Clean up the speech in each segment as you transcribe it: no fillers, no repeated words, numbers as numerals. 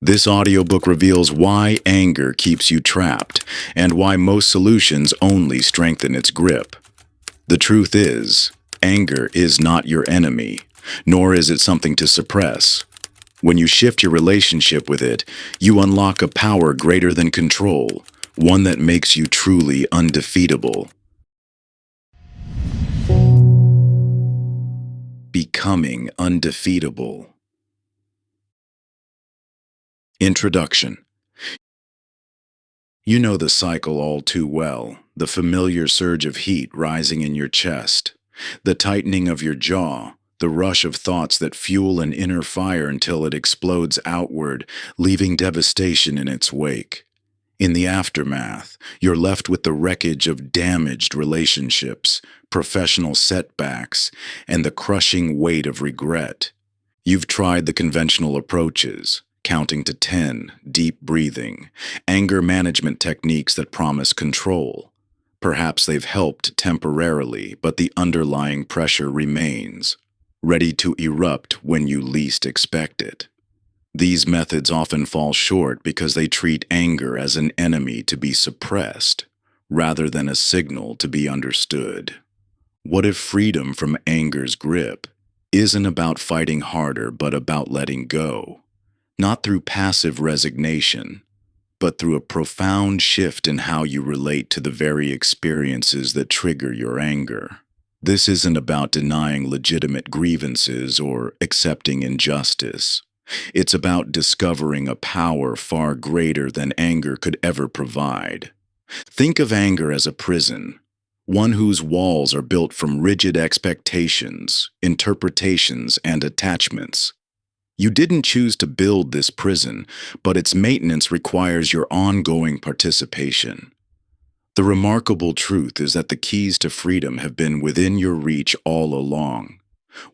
This audiobook reveals why anger keeps you trapped and why most solutions only strengthen its grip. The truth is, anger is not your enemy, nor is it something to suppress. When you shift your relationship with it, you unlock a power greater than control, one that makes you truly undefeatable. Becoming undefeatable. Introduction. You know the cycle all too well, the familiar surge of heat rising in your chest, the tightening of your jaw, the rush of thoughts that fuel an inner fire until it explodes outward, leaving devastation in its wake. In the aftermath, you're left with the wreckage of damaged relationships, professional setbacks, and the crushing weight of regret. You've tried the conventional approaches, counting to 10, deep breathing, anger management techniques that promise control. Perhaps they've helped temporarily, but the underlying pressure remains, ready to erupt when you least expect it. These methods often fall short because they treat anger as an enemy to be suppressed, rather than a signal to be understood. What if freedom from anger's grip isn't about fighting harder but about letting go? Not through passive resignation, but through a profound shift in how you relate to the very experiences that trigger your anger. This isn't about denying legitimate grievances or accepting injustice. It's about discovering a power far greater than anger could ever provide. Think of anger as a prison, one whose walls are built from rigid expectations, interpretations, and attachments. You didn't choose to build this prison, but its maintenance requires your ongoing participation. The remarkable truth is that the keys to freedom have been within your reach all along,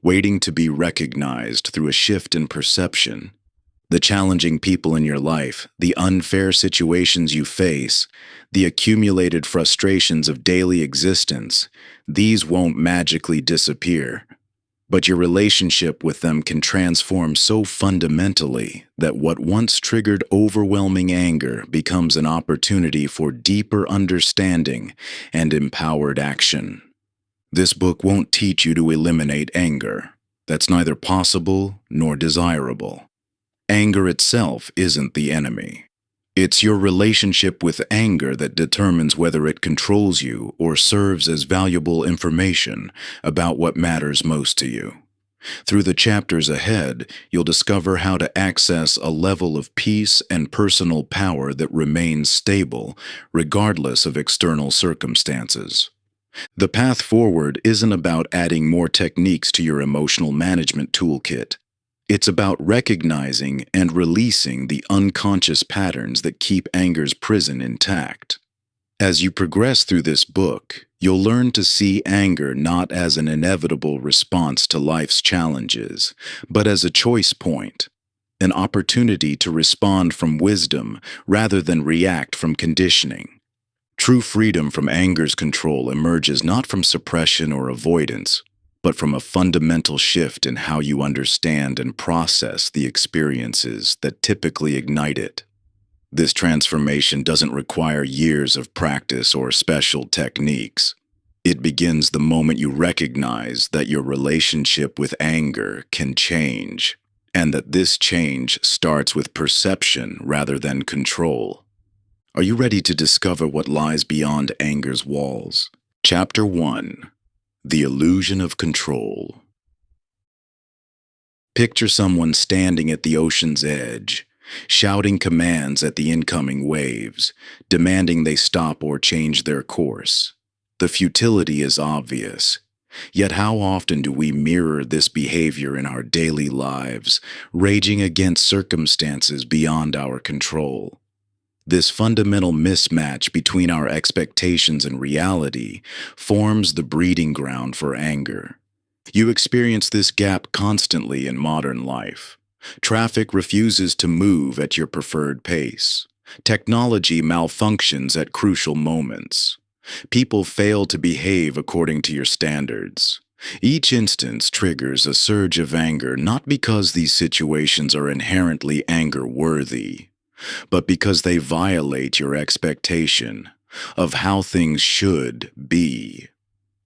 waiting to be recognized through a shift in perception. The challenging people in your life, the unfair situations you face, the accumulated frustrations of daily existence, these won't magically disappear. But your relationship with them can transform so fundamentally that what once triggered overwhelming anger becomes an opportunity for deeper understanding and empowered action. This book won't teach you to eliminate anger. That's neither possible nor desirable. Anger itself isn't the enemy. It's your relationship with anger that determines whether it controls you or serves as valuable information about what matters most to you. Through the chapters ahead, you'll discover how to access a level of peace and personal power that remains stable, regardless of external circumstances. The path forward isn't about adding more techniques to your emotional management toolkit. It's about recognizing and releasing the unconscious patterns that keep anger's prison intact. As you progress through this book, you'll learn to see anger not as an inevitable response to life's challenges, but as a choice point, an opportunity to respond from wisdom rather than react from conditioning. True freedom from anger's control emerges not from suppression or avoidance, but from a fundamental shift in how you understand and process the experiences that typically ignite it. This transformation doesn't require years of practice or special techniques. It begins the moment you recognize that your relationship with anger can change, and that this change starts with perception rather than control. Are you ready to discover what lies beyond anger's walls? Chapter 1. The Illusion of Control. Picture someone standing at the ocean's edge, shouting commands at the incoming waves, demanding they stop or change their course. The futility is obvious. Yet how often do we mirror this behavior in our daily lives, raging against circumstances beyond our control? This fundamental mismatch between our expectations and reality forms the breeding ground for anger. You experience this gap constantly in modern life. Traffic refuses to move at your preferred pace. Technology malfunctions at crucial moments. People fail to behave according to your standards. Each instance triggers a surge of anger not because these situations are inherently anger-worthy, but because they violate your expectation of how things should be.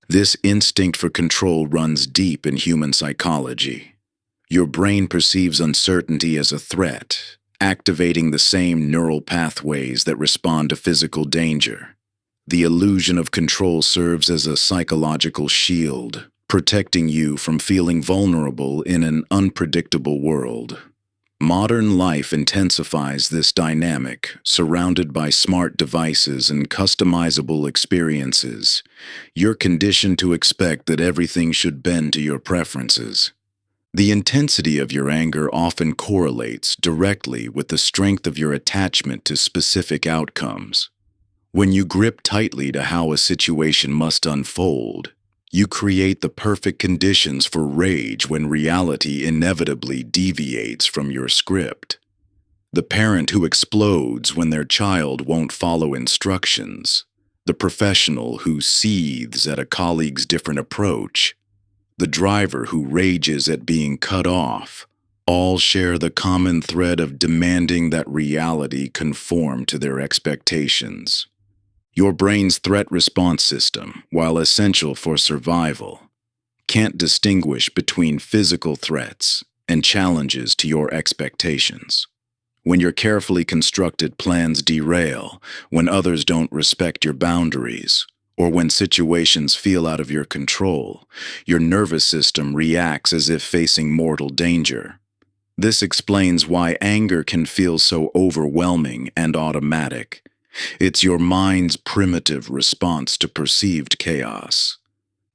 This instinct for control runs deep in human psychology. Your brain perceives uncertainty as a threat, activating the same neural pathways that respond to physical danger. The illusion of control serves as a psychological shield, protecting you from feeling vulnerable in an unpredictable world. Modern life intensifies this dynamic, surrounded by smart devices and customizable experiences. You're conditioned to expect that everything should bend to your preferences. The intensity of your anger often correlates directly with the strength of your attachment to specific outcomes. When you grip tightly to how a situation must unfold, you create the perfect conditions for rage when reality inevitably deviates from your script. The parent who explodes when their child won't follow instructions, the professional who seethes at a colleague's different approach, the driver who rages at being cut off, all share the common thread of demanding that reality conform to their expectations. Your brain's threat response system, while essential for survival, can't distinguish between physical threats and challenges to your expectations. When your carefully constructed plans derail, when others don't respect your boundaries, or when situations feel out of your control, your nervous system reacts as if facing mortal danger. This explains why anger can feel so overwhelming and automatic. It's your mind's primitive response to perceived chaos.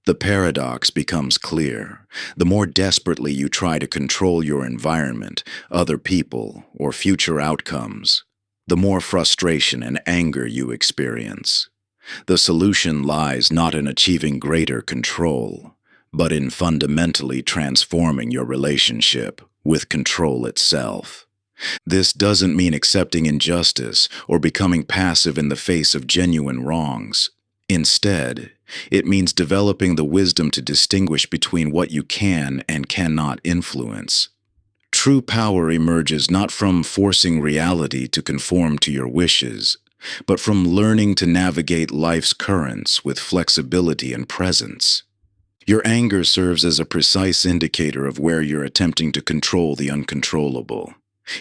The paradox becomes clear. The more desperately you try to control your environment, other people, or future outcomes, the more frustration and anger you experience. The solution lies not in achieving greater control, but in fundamentally transforming your relationship with control itself. This doesn't mean accepting injustice or becoming passive in the face of genuine wrongs. Instead, it means developing the wisdom to distinguish between what you can and cannot influence. True power emerges not from forcing reality to conform to your wishes, but from learning to navigate life's currents with flexibility and presence. Your anger serves as a precise indicator of where you're attempting to control the uncontrollable.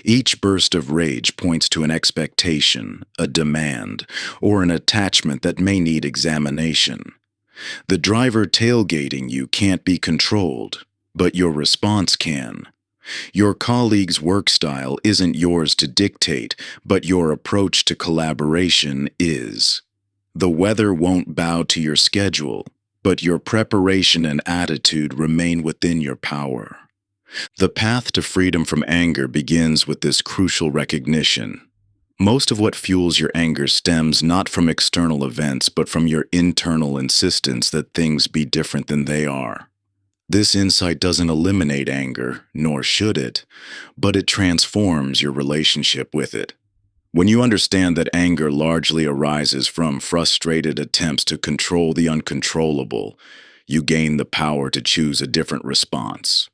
Each burst of rage points to an expectation, a demand, or an attachment that may need examination. The driver tailgating you can't be controlled, but your response can. Your colleague's work style isn't yours to dictate, but your approach to collaboration is. The weather won't bow to your schedule, but your preparation and attitude remain within your power. The path to freedom from anger begins with this crucial recognition. Most of what fuels your anger stems not from external events, but from your internal insistence that things be different than they are. This insight doesn't eliminate anger, nor should it, but it transforms your relationship with it. When you understand that anger largely arises from frustrated attempts to control the uncontrollable, you gain the power to choose a different response.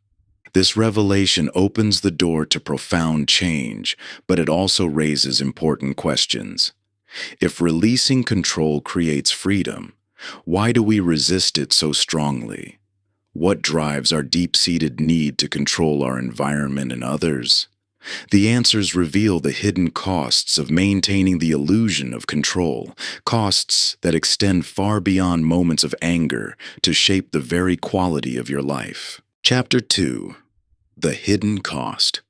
This revelation opens the door to profound change, but it also raises important questions. If releasing control creates freedom, why do we resist it so strongly? What drives our deep-seated need to control our environment and others? The answers reveal the hidden costs of maintaining the illusion of control, costs that extend far beyond moments of anger to shape the very quality of your life. Chapter 2. The Hidden Cost.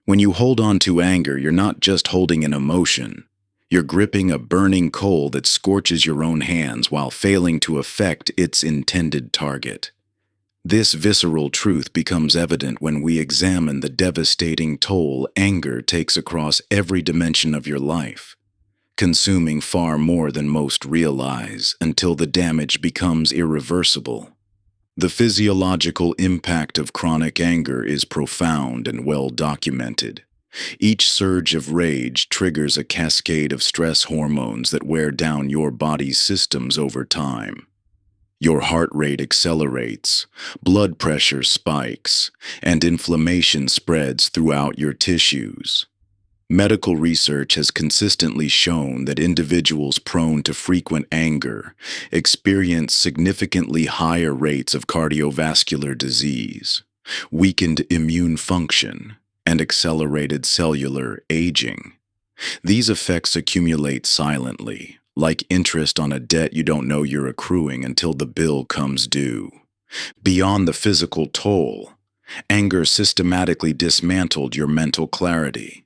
When you hold on to anger, you're not just holding an emotion. You're gripping a burning coal that scorches your own hands while failing to affect its intended target. This visceral truth becomes evident when we examine the devastating toll anger takes across every dimension of your life, consuming far more than most realize until the damage becomes irreversible. The physiological impact of chronic anger is profound and well documented. Each surge of rage triggers a cascade of stress hormones that wear down your body's systems over time. Your heart rate accelerates, blood pressure spikes, and inflammation spreads throughout your tissues. Medical research has consistently shown that individuals prone to frequent anger experience significantly higher rates of cardiovascular disease, weakened immune function, and accelerated cellular aging. These effects accumulate silently, like interest on a debt you don't know you're accruing until the bill comes due. Beyond the physical toll, anger systematically dismantled your mental clarity.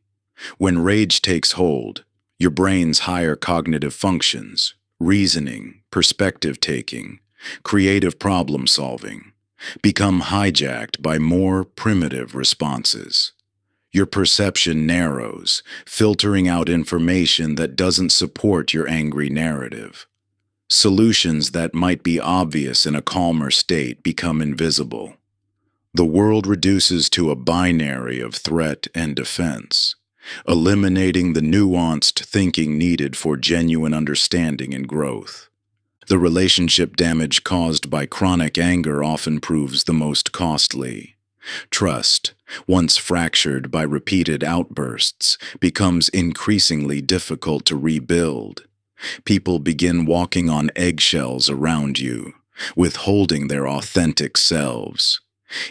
When rage takes hold, your brain's higher cognitive functions, reasoning, perspective taking, creative problem solving, become hijacked by more primitive responses. Your perception narrows, filtering out information that doesn't support your angry narrative. Solutions that might be obvious in a calmer state become invisible. The world reduces to a binary of threat and defense, eliminating the nuanced thinking needed for genuine understanding and growth. The relationship damage caused by chronic anger often proves the most costly. Trust, once fractured by repeated outbursts, becomes increasingly difficult to rebuild. People begin walking on eggshells around you, withholding their authentic selves.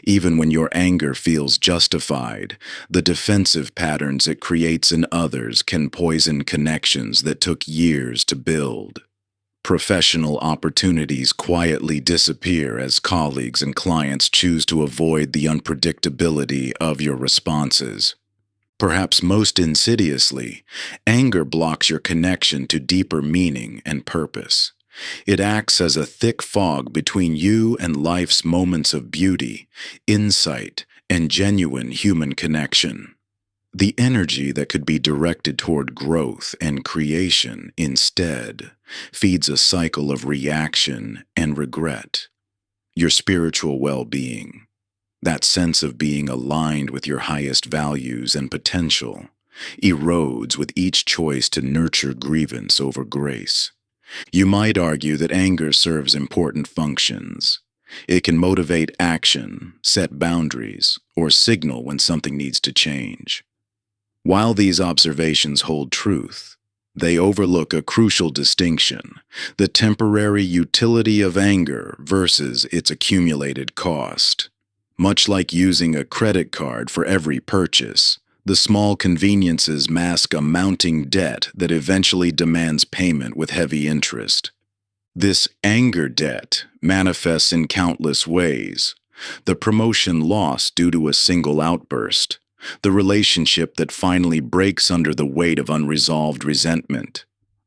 Even when your anger feels justified, the defensive patterns it creates in others can poison connections that took years to build. Professional opportunities quietly disappear as colleagues and clients choose to avoid the unpredictability of your responses. Perhaps most insidiously, anger blocks your connection to deeper meaning and purpose. It acts as a thick fog between you and life's moments of beauty, insight, and genuine human connection. The energy that could be directed toward growth and creation instead feeds a cycle of reaction and regret. Your spiritual well-being, that sense of being aligned with your highest values and potential, erodes with each choice to nurture grievance over grace. You might argue that anger serves important functions. It can motivate action, set boundaries, or signal when something needs to change. While these observations hold truth, they overlook a crucial distinction: the temporary utility of anger versus its accumulated cost. Much like using a credit card for every purchase, the small conveniences mask a mounting debt that eventually demands payment with heavy interest. This anger debt manifests in countless ways: the promotion lost due to a single outburst, the relationship that finally breaks under the weight of unresolved resentment,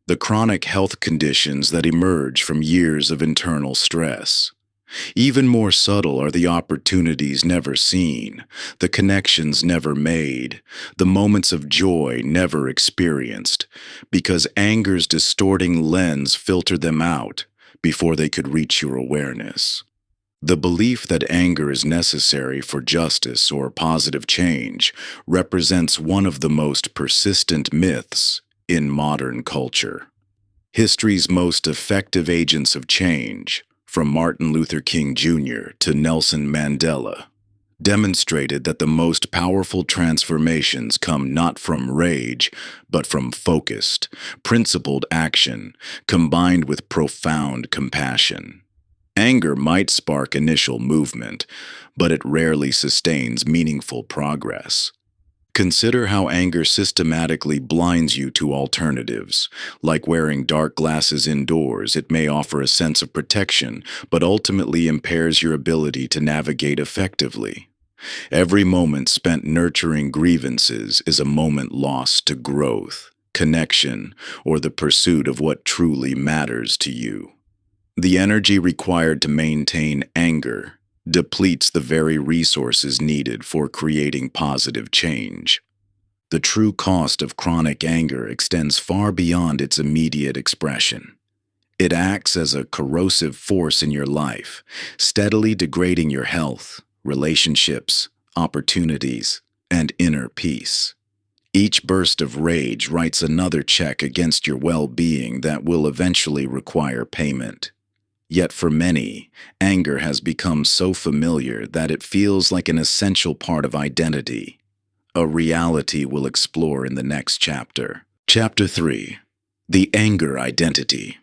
the chronic health conditions that emerge from years of internal stress. Even more subtle are the opportunities never seen, the connections never made, the moments of joy never experienced, because anger's distorting lens filtered them out before they could reach your awareness. The belief that anger is necessary for justice or positive change represents one of the most persistent myths in modern culture. History's most effective agents of change, from Martin Luther King Jr. to Nelson Mandela, demonstrated that the most powerful transformations come not from rage, but from focused, principled action combined with profound compassion. Anger might spark initial movement, but it rarely sustains meaningful progress. Consider how anger systematically blinds you to alternatives. Like wearing dark glasses indoors, it may offer a sense of protection, but ultimately impairs your ability to navigate effectively. Every moment spent nurturing grievances is a moment lost to growth, connection, or the pursuit of what truly matters to you. The energy required to maintain anger depletes the very resources needed for creating positive change. The true cost of chronic anger extends far beyond its immediate expression. It acts as a corrosive force in your life, steadily degrading your health, relationships, opportunities, and inner peace. Each burst of rage writes another check against your well-being that will eventually require payment. Yet for many, anger has become so familiar that it feels like an essential part of identity, a reality we'll explore in the next chapter. Chapter 3. The Anger Identity.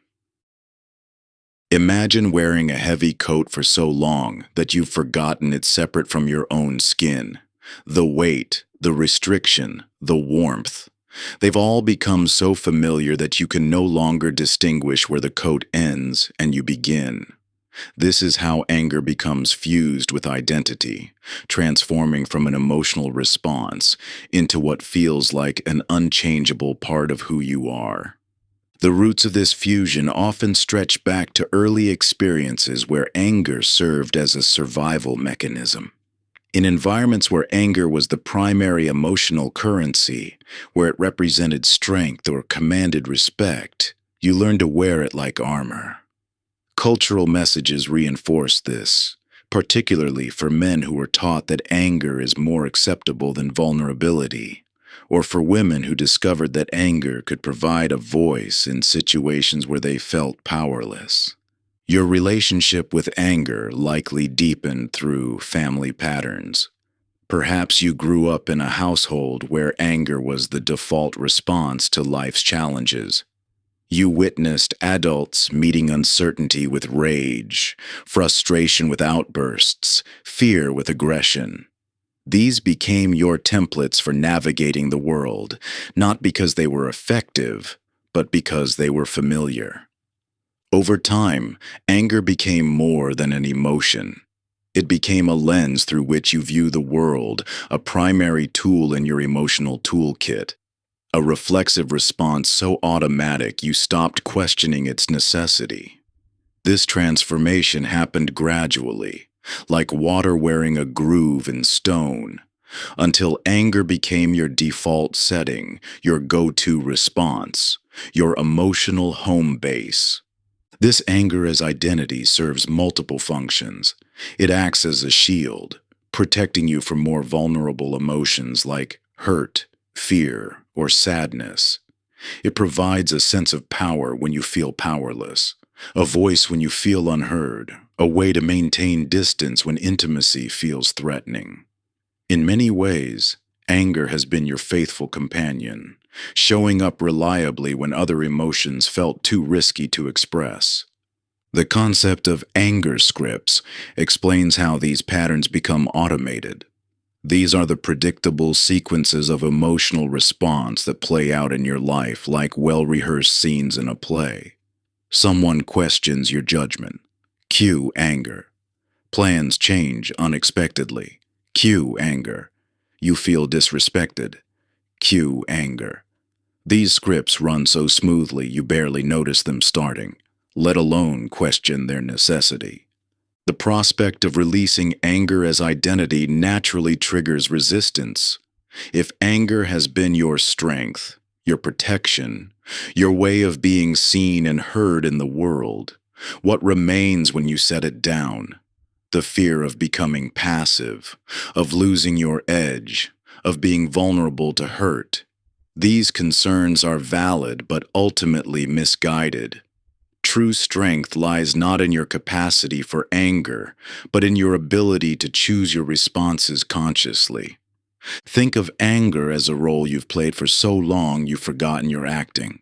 Imagine wearing a heavy coat for so long that you've forgotten it's separate from your own skin. The weight, the restriction, the warmth. They've all become so familiar that you can no longer distinguish where the coat ends and you begin. This is how anger becomes fused with identity, transforming from an emotional response into what feels like an unchangeable part of who you are. The roots of this fusion often stretch back to early experiences where anger served as a survival mechanism. In environments where anger was the primary emotional currency, where it represented strength or commanded respect, you learned to wear it like armor. Cultural messages reinforce this, particularly for men who were taught that anger is more acceptable than vulnerability, or for women who discovered that anger could provide a voice in situations where they felt powerless. Your relationship with anger likely deepened through family patterns. Perhaps you grew up in a household where anger was the default response to life's challenges. You witnessed adults meeting uncertainty with rage, frustration with outbursts, fear with aggression. These became your templates for navigating the world, not because they were effective, but because they were familiar. Over time, anger became more than an emotion. It became a lens through which you view the world, a primary tool in your emotional toolkit. A reflexive response so automatic you stopped questioning its necessity. This transformation happened gradually, like water wearing a groove in stone, until anger became your default setting, your go-to response, your emotional home base. This anger as identity serves multiple functions. It acts as a shield, protecting you from more vulnerable emotions like hurt, fear, or sadness. It provides a sense of power when you feel powerless, a voice when you feel unheard, a way to maintain distance when intimacy feels threatening. In many ways, anger has been your faithful companion, showing up reliably when other emotions felt too risky to express. The concept of anger scripts explains how these patterns become automated. These are the predictable sequences of emotional response that play out in your life like well-rehearsed scenes in a play. Someone questions your judgment. Cue anger. Plans change unexpectedly. Cue anger. You feel disrespected. Cue anger. These scripts run so smoothly you barely notice them starting, let alone question their necessity. The prospect of releasing anger as identity naturally triggers resistance. If anger has been your strength, your protection, your way of being seen and heard in the world, what remains when you set it down? The fear of becoming passive, of losing your edge, of being vulnerable to hurt. These concerns are valid but ultimately misguided. True strength lies not in your capacity for anger, but in your ability to choose your responses consciously. Think of anger as a role you've played for so long you've forgotten your acting.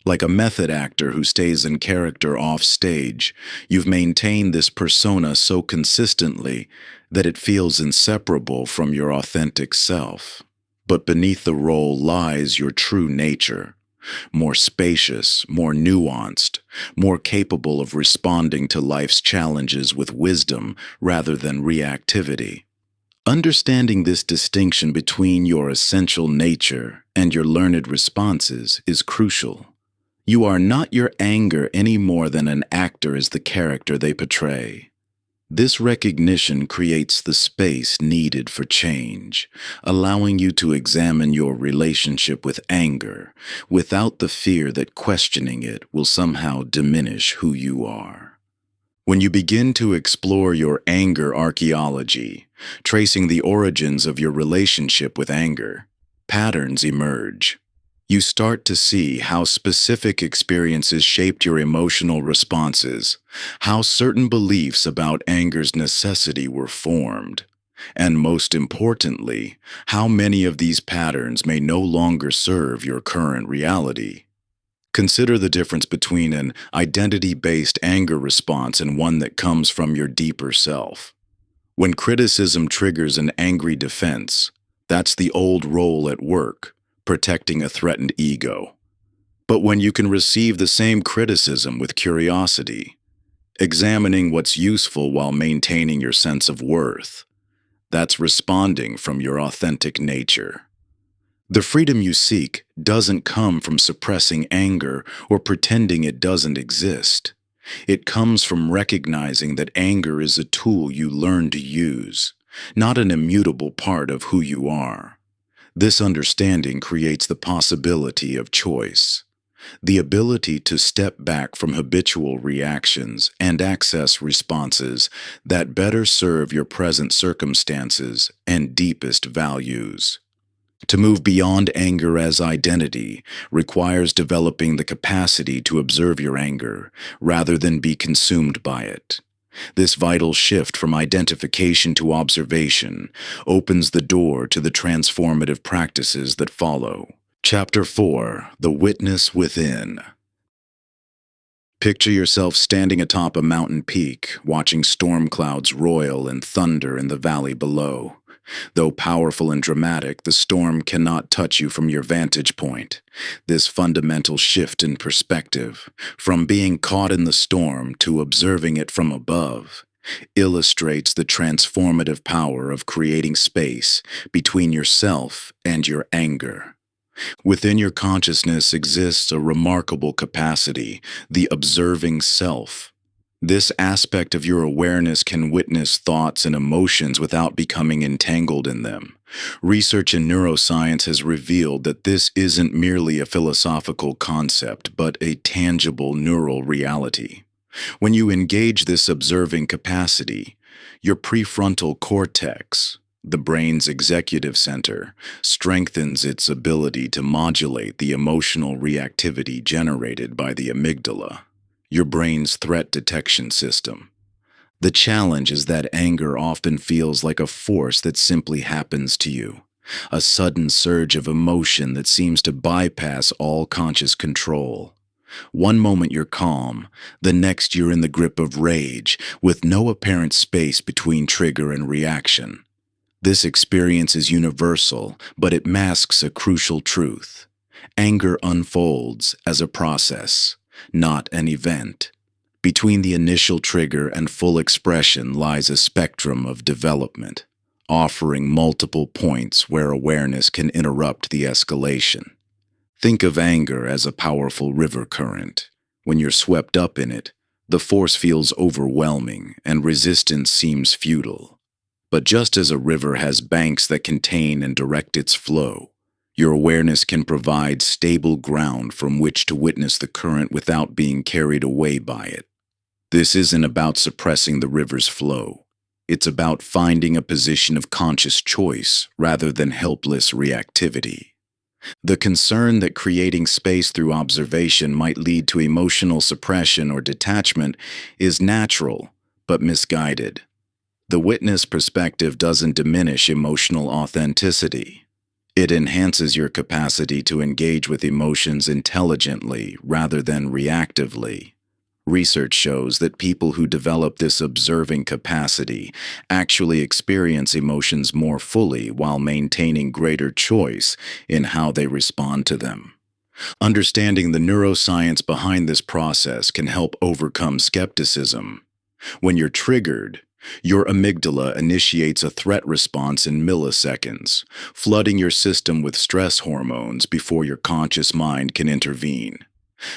Like a method actor who stays in character off stage, you've maintained this persona so consistently that it feels inseparable from your authentic self. But beneath the role lies your true nature, more spacious, more nuanced, more capable of responding to life's challenges with wisdom rather than reactivity. Understanding this distinction between your essential nature and your learned responses is crucial. You are not your anger any more than an actor is the character they portray. This recognition creates the space needed for change, allowing you to examine your relationship with anger without the fear that questioning it will somehow diminish who you are. When you begin to explore your anger archaeology, tracing the origins of your relationship with anger, patterns emerge. You start to see how specific experiences shaped your emotional responses, how certain beliefs about anger's necessity were formed, and most importantly, how many of these patterns may no longer serve your current reality. Consider the difference between an identity-based anger response and one that comes from your deeper self. When criticism triggers an angry defense, that's the old role at work, protecting a threatened ego. But when you can receive the same criticism with curiosity, examining what's useful while maintaining your sense of worth, that's responding from your authentic nature. The freedom you seek doesn't come from suppressing anger or pretending it doesn't exist. It comes from recognizing that anger is a tool you learn to use, not an immutable part of who you are. This understanding creates the possibility of choice, the ability to step back from habitual reactions and access responses that better serve your present circumstances and deepest values. To move beyond anger as identity requires developing the capacity to observe your anger rather than be consumed by it. This vital shift from identification to observation opens the door to the transformative practices that follow. Chapter 4: The Witness Within. Picture yourself standing atop a mountain peak, watching storm clouds roil and thunder in the valley below. Though powerful and dramatic, the storm cannot touch you from your vantage point. This fundamental shift in perspective, from being caught in the storm to observing it from above, illustrates the transformative power of creating space between yourself and your anger. Within your consciousness exists a remarkable capacity, the observing self. This aspect of your awareness can witness thoughts and emotions without becoming entangled in them. Research in neuroscience has revealed that this isn't merely a philosophical concept, but a tangible neural reality. When you engage this observing capacity, your prefrontal cortex, the brain's executive center, strengthens its ability to modulate the emotional reactivity generated by the amygdala, your brain's threat detection system. The challenge is that anger often feels like a force that simply happens to you, a sudden surge of emotion that seems to bypass all conscious control. One moment you're calm, the next you're in the grip of rage, with no apparent space between trigger and reaction. This experience is universal, but it masks a crucial truth. Anger unfolds as a process, not an event. Between the initial trigger and full expression lies a spectrum of development, offering multiple points where awareness can interrupt the escalation. Think of anger as a powerful river current. When you're swept up in it, the force feels overwhelming and resistance seems futile. But just as a river has banks that contain and direct its flow, your awareness can provide stable ground from which to witness the current without being carried away by it. This isn't about suppressing the river's flow. It's about finding a position of conscious choice rather than helpless reactivity. The concern that creating space through observation might lead to emotional suppression or detachment is natural, but misguided. The witness perspective doesn't diminish emotional authenticity. It enhances your capacity to engage with emotions intelligently rather than reactively. Research shows that people who develop this observing capacity actually experience emotions more fully while maintaining greater choice in how they respond to them. Understanding the neuroscience behind this process can help overcome skepticism. When you're triggered, your amygdala initiates a threat response in milliseconds, flooding your system with stress hormones before your conscious mind can intervene.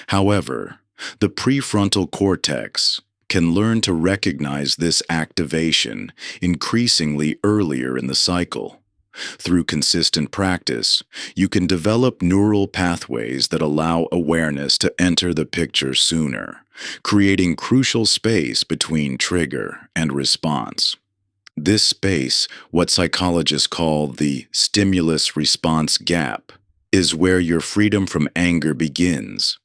However, the prefrontal cortex can learn to recognize this activation increasingly earlier in the cycle. Through consistent practice, you can develop neural pathways that allow awareness to enter the picture sooner, creating crucial space between trigger and response. This space, what psychologists call the stimulus-response gap, is where your freedom from anger begins.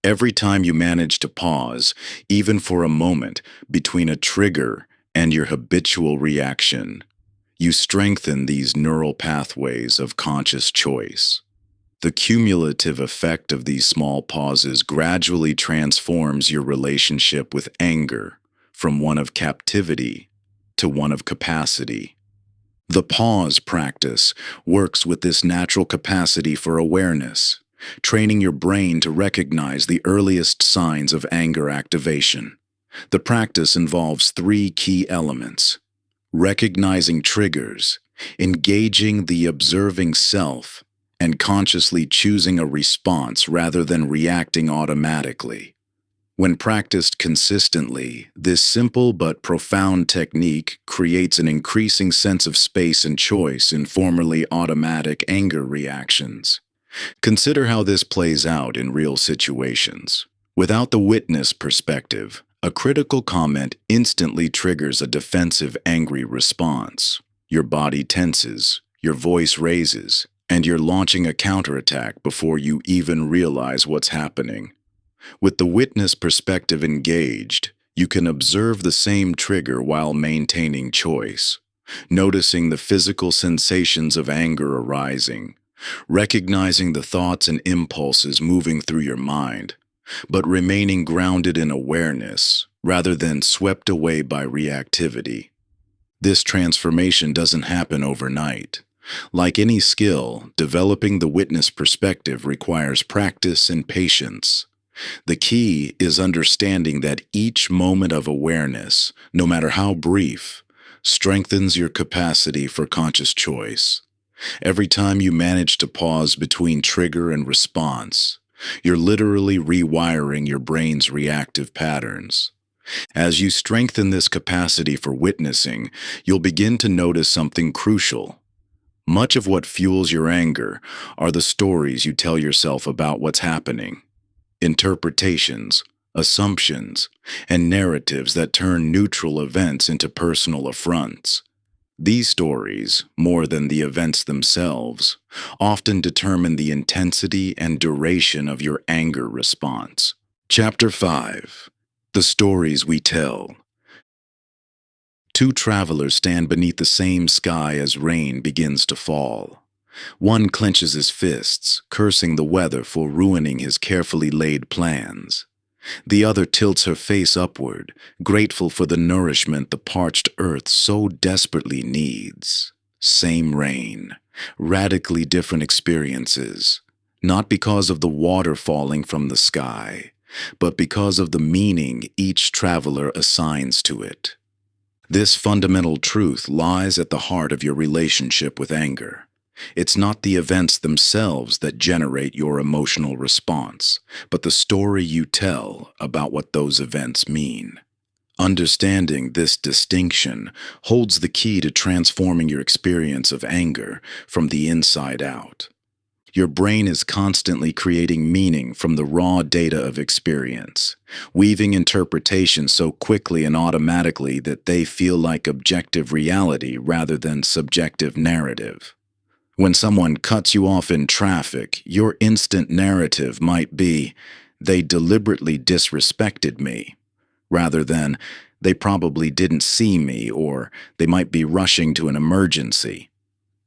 Every time you manage to pause, even for a moment, between a trigger and your habitual reaction, you strengthen these neural pathways of conscious choice. The cumulative effect of these small pauses gradually transforms your relationship with anger from one of captivity to one of capacity. The pause practice works with this natural capacity for awareness, training your brain to recognize the earliest signs of anger activation. The practice involves three key elements: recognizing triggers, engaging the observing self, and consciously choosing a response rather than reacting automatically. When practiced consistently, this simple but profound technique creates an increasing sense of space and choice in formerly automatic anger reactions. Consider how this plays out in real situations. Without the witness perspective, a critical comment instantly triggers a defensive, angry response. Your body tenses, your voice raises, and you're launching a counterattack before you even realize what's happening. With the witness perspective engaged, you can observe the same trigger while maintaining choice, noticing the physical sensations of anger arising, recognizing the thoughts and impulses moving through your mind, but remaining grounded in awareness rather than swept away by reactivity. This transformation doesn't happen overnight. Like any skill, developing the witness perspective requires practice and patience. The key is understanding that each moment of awareness, no matter how brief, strengthens your capacity for conscious choice. Every time you manage to pause between trigger and response, you're literally rewiring your brain's reactive patterns. As you strengthen this capacity for witnessing, you'll begin to notice something crucial. Much of what fuels your anger are the stories you tell yourself about what's happening. Interpretations, assumptions, and narratives that turn neutral events into personal affronts. These stories, more than the events themselves, often determine the intensity and duration of your anger response. Chapter 5. The Stories We Tell. Two travelers stand beneath the same sky as rain begins to fall. One clenches his fists, cursing the weather for ruining his carefully laid plans. The other tilts her face upward, grateful for the nourishment the parched earth so desperately needs. Same rain, radically different experiences, not because of the water falling from the sky, but because of the meaning each traveler assigns to it. This fundamental truth lies at the heart of your relationship with anger. It's not the events themselves that generate your emotional response, but the story you tell about what those events mean. Understanding this distinction holds the key to transforming your experience of anger from the inside out. Your brain is constantly creating meaning from the raw data of experience, weaving interpretations so quickly and automatically that they feel like objective reality rather than subjective narrative. When someone cuts you off in traffic, your instant narrative might be, "They deliberately disrespected me," rather than, "They probably didn't see me," or "They might be rushing to an emergency."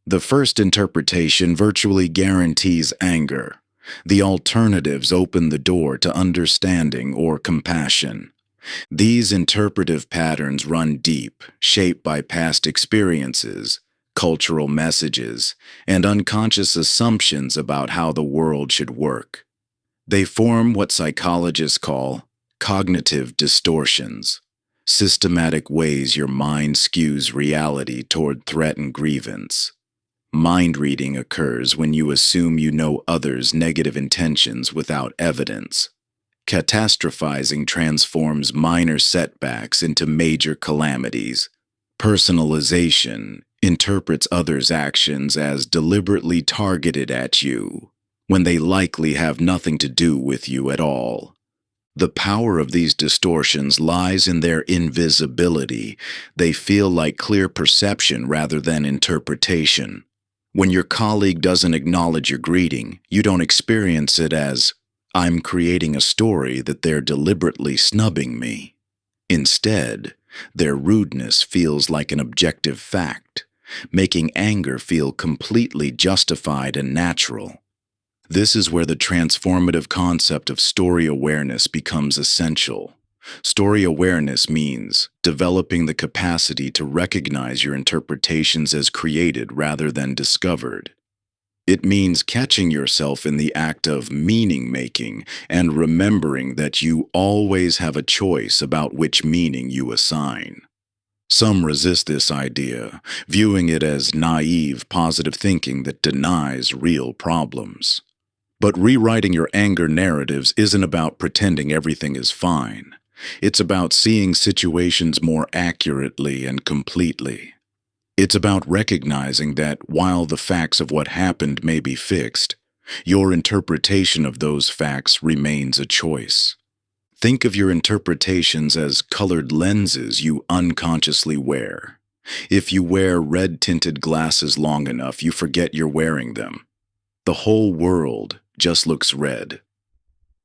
The first interpretation virtually guarantees anger. The alternatives open the door to understanding or compassion. These interpretive patterns run deep, shaped by past experiences, cultural messages, and unconscious assumptions about how the world should work. They form what psychologists call cognitive distortions, systematic ways your mind skews reality toward threat and grievance. Mind reading occurs when you assume you know others' negative intentions without evidence. Catastrophizing transforms minor setbacks into major calamities. Personalization interprets others' actions as deliberately targeted at you, when they likely have nothing to do with you at all. The power of these distortions lies in their invisibility. They feel like clear perception rather than interpretation. When your colleague doesn't acknowledge your greeting, you don't experience it as, "I'm creating a story that they're deliberately snubbing me." Instead, their rudeness feels like an objective fact, making anger feel completely justified and natural. This is where the transformative concept of story awareness becomes essential. Story awareness means developing the capacity to recognize your interpretations as created rather than discovered. It means catching yourself in the act of meaning making and remembering that you always have a choice about which meaning you assign. Some resist this idea, viewing it as naive, positive thinking that denies real problems. But rewriting your anger narratives isn't about pretending everything is fine. It's about seeing situations more accurately and completely. It's about recognizing that while the facts of what happened may be fixed, your interpretation of those facts remains a choice. Think of your interpretations as colored lenses you unconsciously wear. If you wear red-tinted glasses long enough, you forget you're wearing them. The whole world just looks red.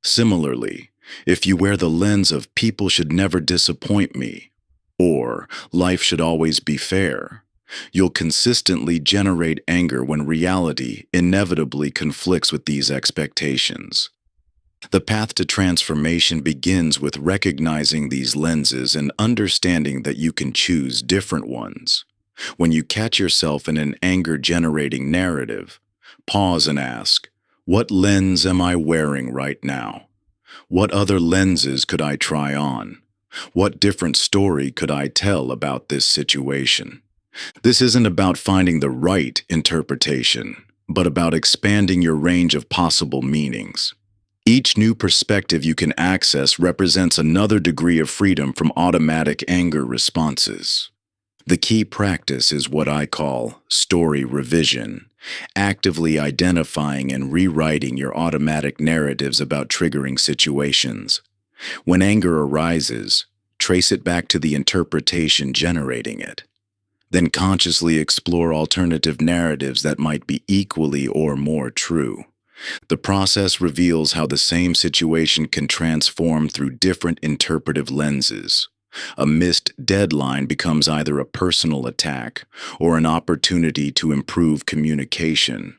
Similarly, if you wear the lens of "people should never disappoint me" or "life should always be fair," you'll consistently generate anger when reality inevitably conflicts with these expectations. The path to transformation begins with recognizing these lenses and understanding that you can choose different ones. When you catch yourself in an anger-generating narrative, pause and ask, "What lens am I wearing right now? What other lenses could I try on? What different story could I tell about this situation?" This isn't about finding the right interpretation, but about expanding your range of possible meanings. Each new perspective you can access represents another degree of freedom from automatic anger responses. The key practice is what I call story revision, actively identifying and rewriting your automatic narratives about triggering situations. When anger arises, trace it back to the interpretation generating it. Then consciously explore alternative narratives that might be equally or more true. The process reveals how the same situation can transform through different interpretive lenses. A missed deadline becomes either a personal attack or an opportunity to improve communication.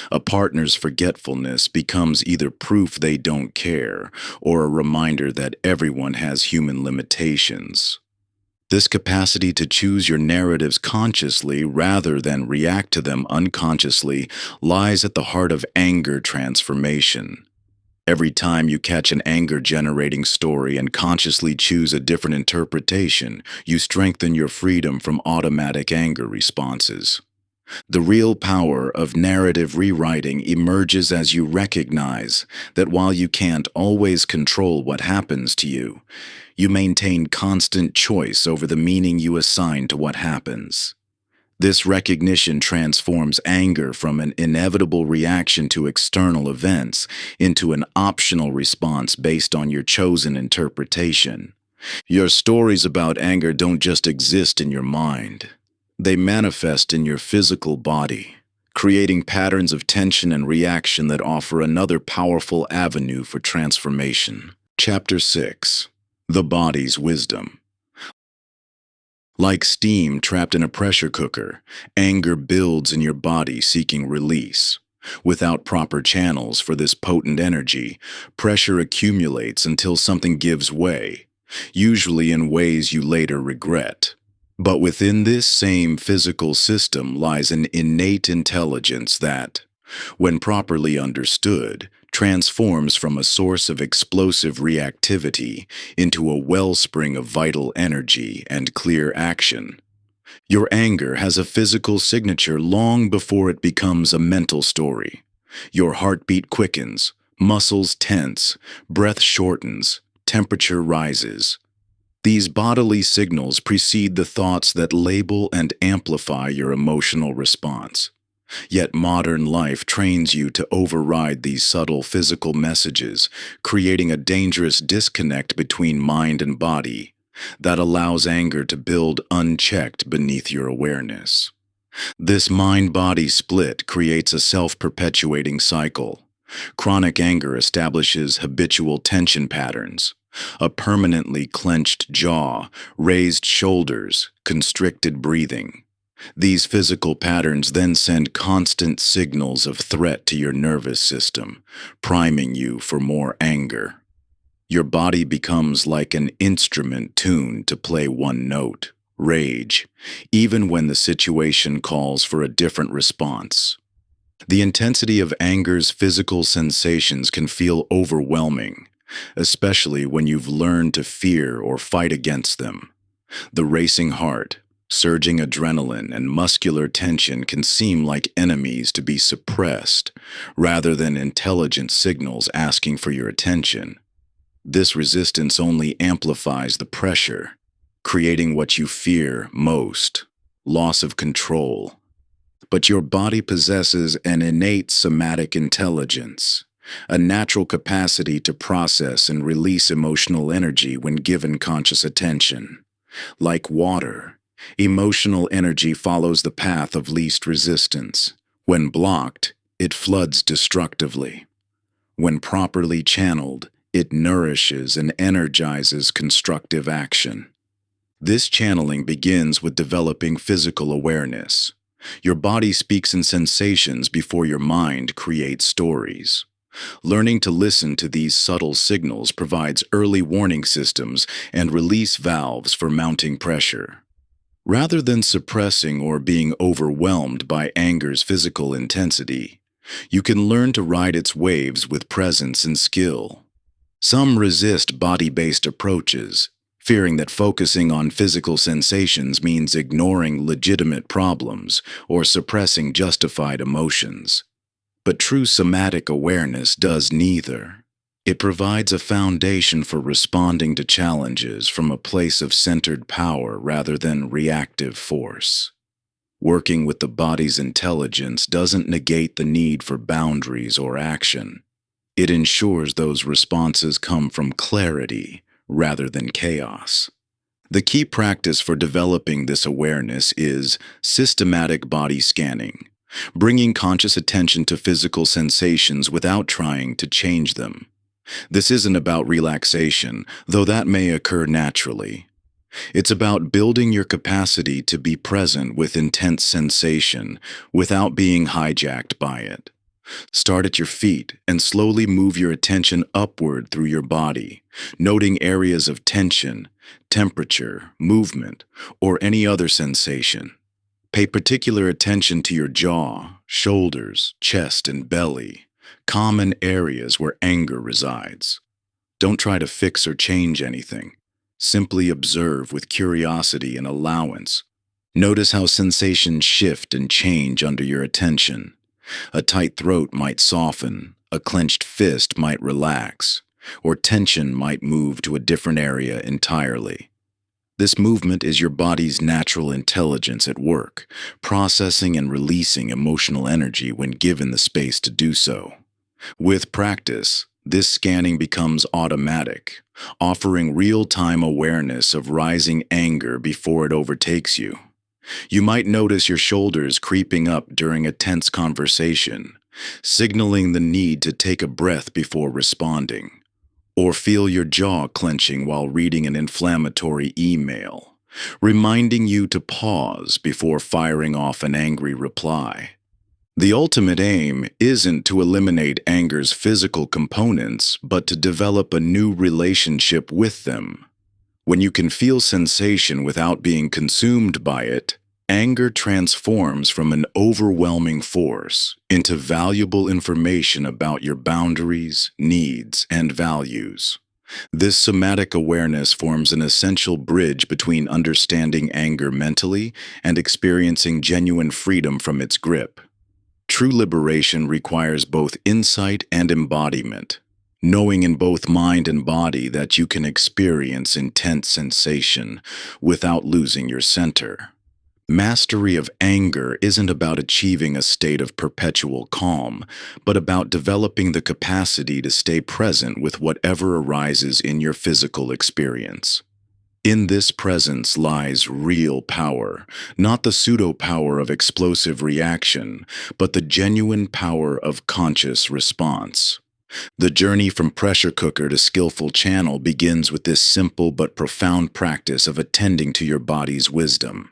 A partner's forgetfulness becomes either proof they don't care or a reminder that everyone has human limitations. This capacity to choose your narratives consciously rather than react to them unconsciously lies at the heart of anger transformation. Every time you catch an anger-generating story and consciously choose a different interpretation, you strengthen your freedom from automatic anger responses. The real power of narrative rewriting emerges as you recognize that while you can't always control what happens to you, you maintain constant choice over the meaning you assign to what happens. This recognition transforms anger from an inevitable reaction to external events into an optional response based on your chosen interpretation. Your stories about anger don't just exist in your mind. They manifest in your physical body, creating patterns of tension and reaction that offer another powerful avenue for transformation. Chapter 6. The Body's Wisdom. Like steam trapped in a pressure cooker, anger builds in your body seeking release. Without proper channels for this potent energy, pressure accumulates until something gives way, usually in ways you later regret. But within this same physical system lies an innate intelligence that, when properly understood, transforms from a source of explosive reactivity into a wellspring of vital energy and clear action. Your anger has a physical signature long before it becomes a mental story. Your heartbeat quickens, muscles tense, breath shortens, temperature rises. These bodily signals precede the thoughts that label and amplify your emotional response. Yet modern life trains you to override these subtle physical messages, creating a dangerous disconnect between mind and body that allows anger to build unchecked beneath your awareness. This mind-body split creates a self-perpetuating cycle. Chronic anger establishes habitual tension patterns. A permanently clenched jaw, raised shoulders, constricted breathing. These physical patterns then send constant signals of threat to your nervous system, priming you for more anger. Your body becomes like an instrument tuned to play one note, rage, even when the situation calls for a different response. The intensity of anger's physical sensations can feel overwhelming, especially when you've learned to fear or fight against them. The racing heart, surging adrenaline, and muscular tension can seem like enemies to be suppressed, rather than intelligent signals asking for your attention. This resistance only amplifies the pressure, creating what you fear most: loss of control. But your body possesses an innate somatic intelligence, a natural capacity to process and release emotional energy when given conscious attention. Like water, emotional energy follows the path of least resistance. When blocked, it floods destructively. When properly channeled, it nourishes and energizes constructive action. This channeling begins with developing physical awareness. Your body speaks in sensations before your mind creates stories. Learning to listen to these subtle signals provides early warning systems and release valves for mounting pressure. Rather than suppressing or being overwhelmed by anger's physical intensity, you can learn to ride its waves with presence and skill. Some resist body-based approaches, fearing that focusing on physical sensations means ignoring legitimate problems or suppressing justified emotions. But true somatic awareness does neither. It provides a foundation for responding to challenges from a place of centered power rather than reactive force. Working with the body's intelligence doesn't negate the need for boundaries or action. It ensures those responses come from clarity rather than chaos. The key practice for developing this awareness is systematic body scanning, bringing conscious attention to physical sensations without trying to change them. This isn't about relaxation, though that may occur naturally. It's about building your capacity to be present with intense sensation without being hijacked by it. Start at your feet and slowly move your attention upward through your body, noting areas of tension, temperature, movement, or any other sensation. Pay particular attention to your jaw, shoulders, chest, and belly, common areas where anger resides. Don't try to fix or change anything. Simply observe with curiosity and allowance. Notice how sensations shift and change under your attention. A tight throat might soften, a clenched fist might relax, or tension might move to a different area entirely. This movement is your body's natural intelligence at work, processing and releasing emotional energy when given the space to do so. With practice, this scanning becomes automatic, offering real-time awareness of rising anger before it overtakes you. You might notice your shoulders creeping up during a tense conversation, signaling the need to take a breath before responding. Or feel your jaw clenching while reading an inflammatory email, reminding you to pause before firing off an angry reply. The ultimate aim isn't to eliminate anger's physical components, but to develop a new relationship with them. When you can feel sensation without being consumed by it, anger transforms from an overwhelming force into valuable information about your boundaries, needs, and values. This somatic awareness forms an essential bridge between understanding anger mentally and experiencing genuine freedom from its grip. True liberation requires both insight and embodiment, knowing in both mind and body that you can experience intense sensation without losing your center. Mastery of anger isn't about achieving a state of perpetual calm, but about developing the capacity to stay present with whatever arises in your physical experience. In this presence lies real power, not the pseudo-power of explosive reaction, but the genuine power of conscious response. The journey from pressure cooker to skillful channel begins with this simple but profound practice of attending to your body's wisdom.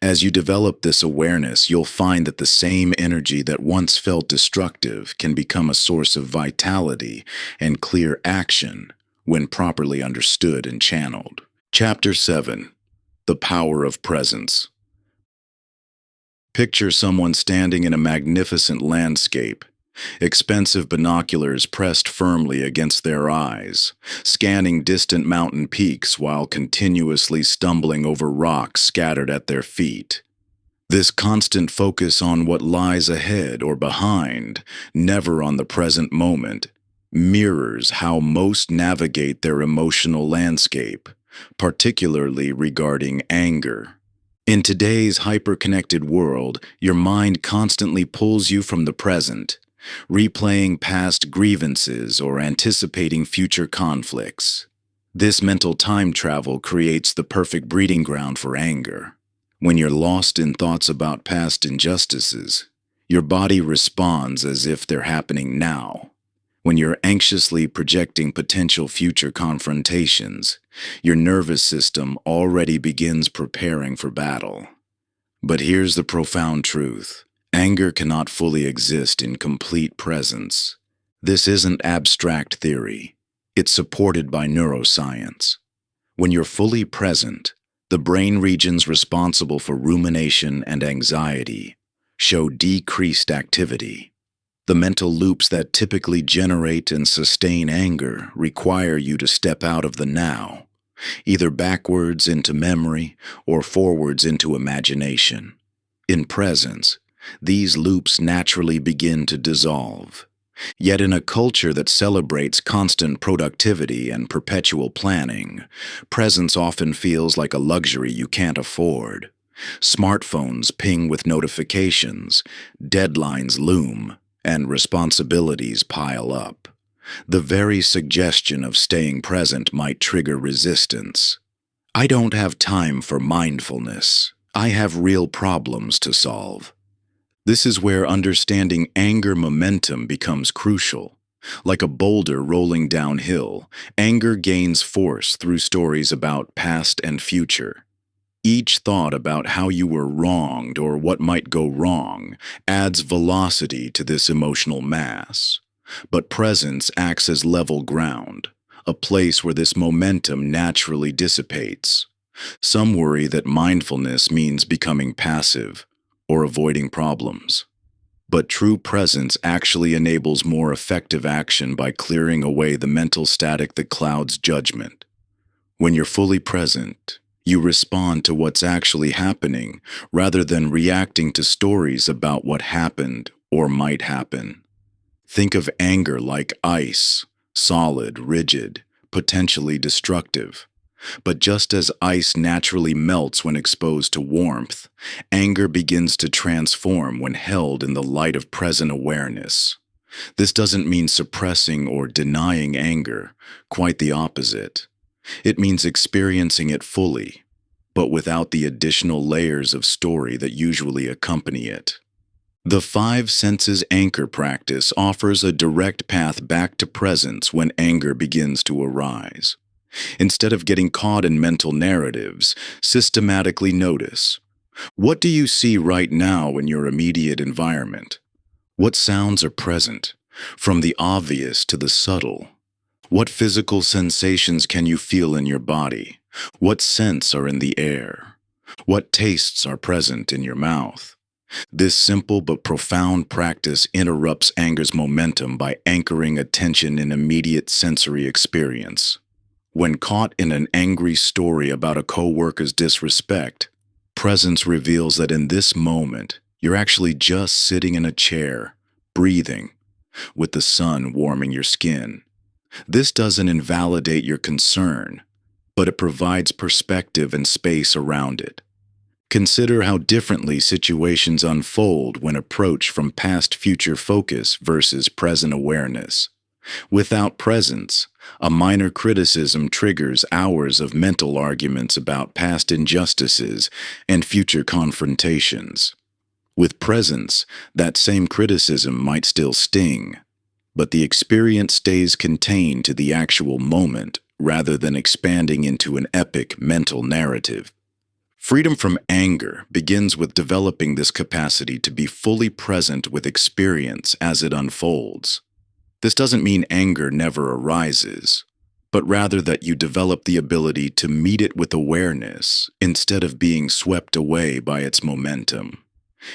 As you develop this awareness, you'll find that the same energy that once felt destructive can become a source of vitality and clear action when properly understood and channeled. Chapter 7. The Power of Presence. Picture someone standing in a magnificent landscape, expensive binoculars pressed firmly against their eyes, scanning distant mountain peaks while continuously stumbling over rocks scattered at their feet. This constant focus on what lies ahead or behind, never on the present moment, mirrors how most navigate their emotional landscape, particularly regarding anger. In today's hyper-connected world, your mind constantly pulls you from the present, replaying past grievances or anticipating future conflicts. This mental time travel creates the perfect breeding ground for anger. When you're lost in thoughts about past injustices, your body responds as if they're happening now. When you're anxiously projecting potential future confrontations, your nervous system already begins preparing for battle. But here's the profound truth. Anger cannot fully exist in complete presence. This isn't abstract theory. It's supported by neuroscience. When you're fully present, the brain regions responsible for rumination and anxiety show decreased activity. The mental loops that typically generate and sustain anger require you to step out of the now, either backwards into memory or forwards into imagination. In presence, these loops naturally begin to dissolve. Yet in a culture that celebrates constant productivity and perpetual planning, presence often feels like a luxury you can't afford. Smartphones ping with notifications, deadlines loom, and responsibilities pile up. The very suggestion of staying present might trigger resistance. I don't have time for mindfulness. I have real problems to solve. This is where understanding anger momentum becomes crucial. Like a boulder rolling downhill, anger gains force through stories about past and future. Each thought about how you were wronged or what might go wrong adds velocity to this emotional mass. But presence acts as level ground, a place where this momentum naturally dissipates. Some worry that mindfulness means becoming passive or avoiding problems. But true presence actually enables more effective action by clearing away the mental static that clouds judgment. When you're fully present, you respond to what's actually happening rather than reacting to stories about what happened or might happen. Think of anger like ice, solid, rigid, potentially destructive. But just as ice naturally melts when exposed to warmth, anger begins to transform when held in the light of present awareness. This doesn't mean suppressing or denying anger, quite the opposite. It means experiencing it fully, but without the additional layers of story that usually accompany it. The five senses anchor practice offers a direct path back to presence when anger begins to arise. Instead of getting caught in mental narratives, systematically notice. What do you see right now in your immediate environment? What sounds are present, from the obvious to the subtle? What physical sensations can you feel in your body? What scents are in the air? What tastes are present in your mouth? This simple but profound practice interrupts anger's momentum by anchoring attention in immediate sensory experience. When caught in an angry story about a coworker's disrespect, presence reveals that in this moment, you're actually just sitting in a chair, breathing, with the sun warming your skin. This doesn't invalidate your concern, but it provides perspective and space around it. Consider how differently situations unfold when approached from past-future focus versus present awareness. Without presence, a minor criticism triggers hours of mental arguments about past injustices and future confrontations. With presence, that same criticism might still sting, but the experience stays contained to the actual moment rather than expanding into an epic mental narrative. Freedom from anger begins with developing this capacity to be fully present with experience as it unfolds. This doesn't mean anger never arises, but rather that you develop the ability to meet it with awareness instead of being swept away by its momentum.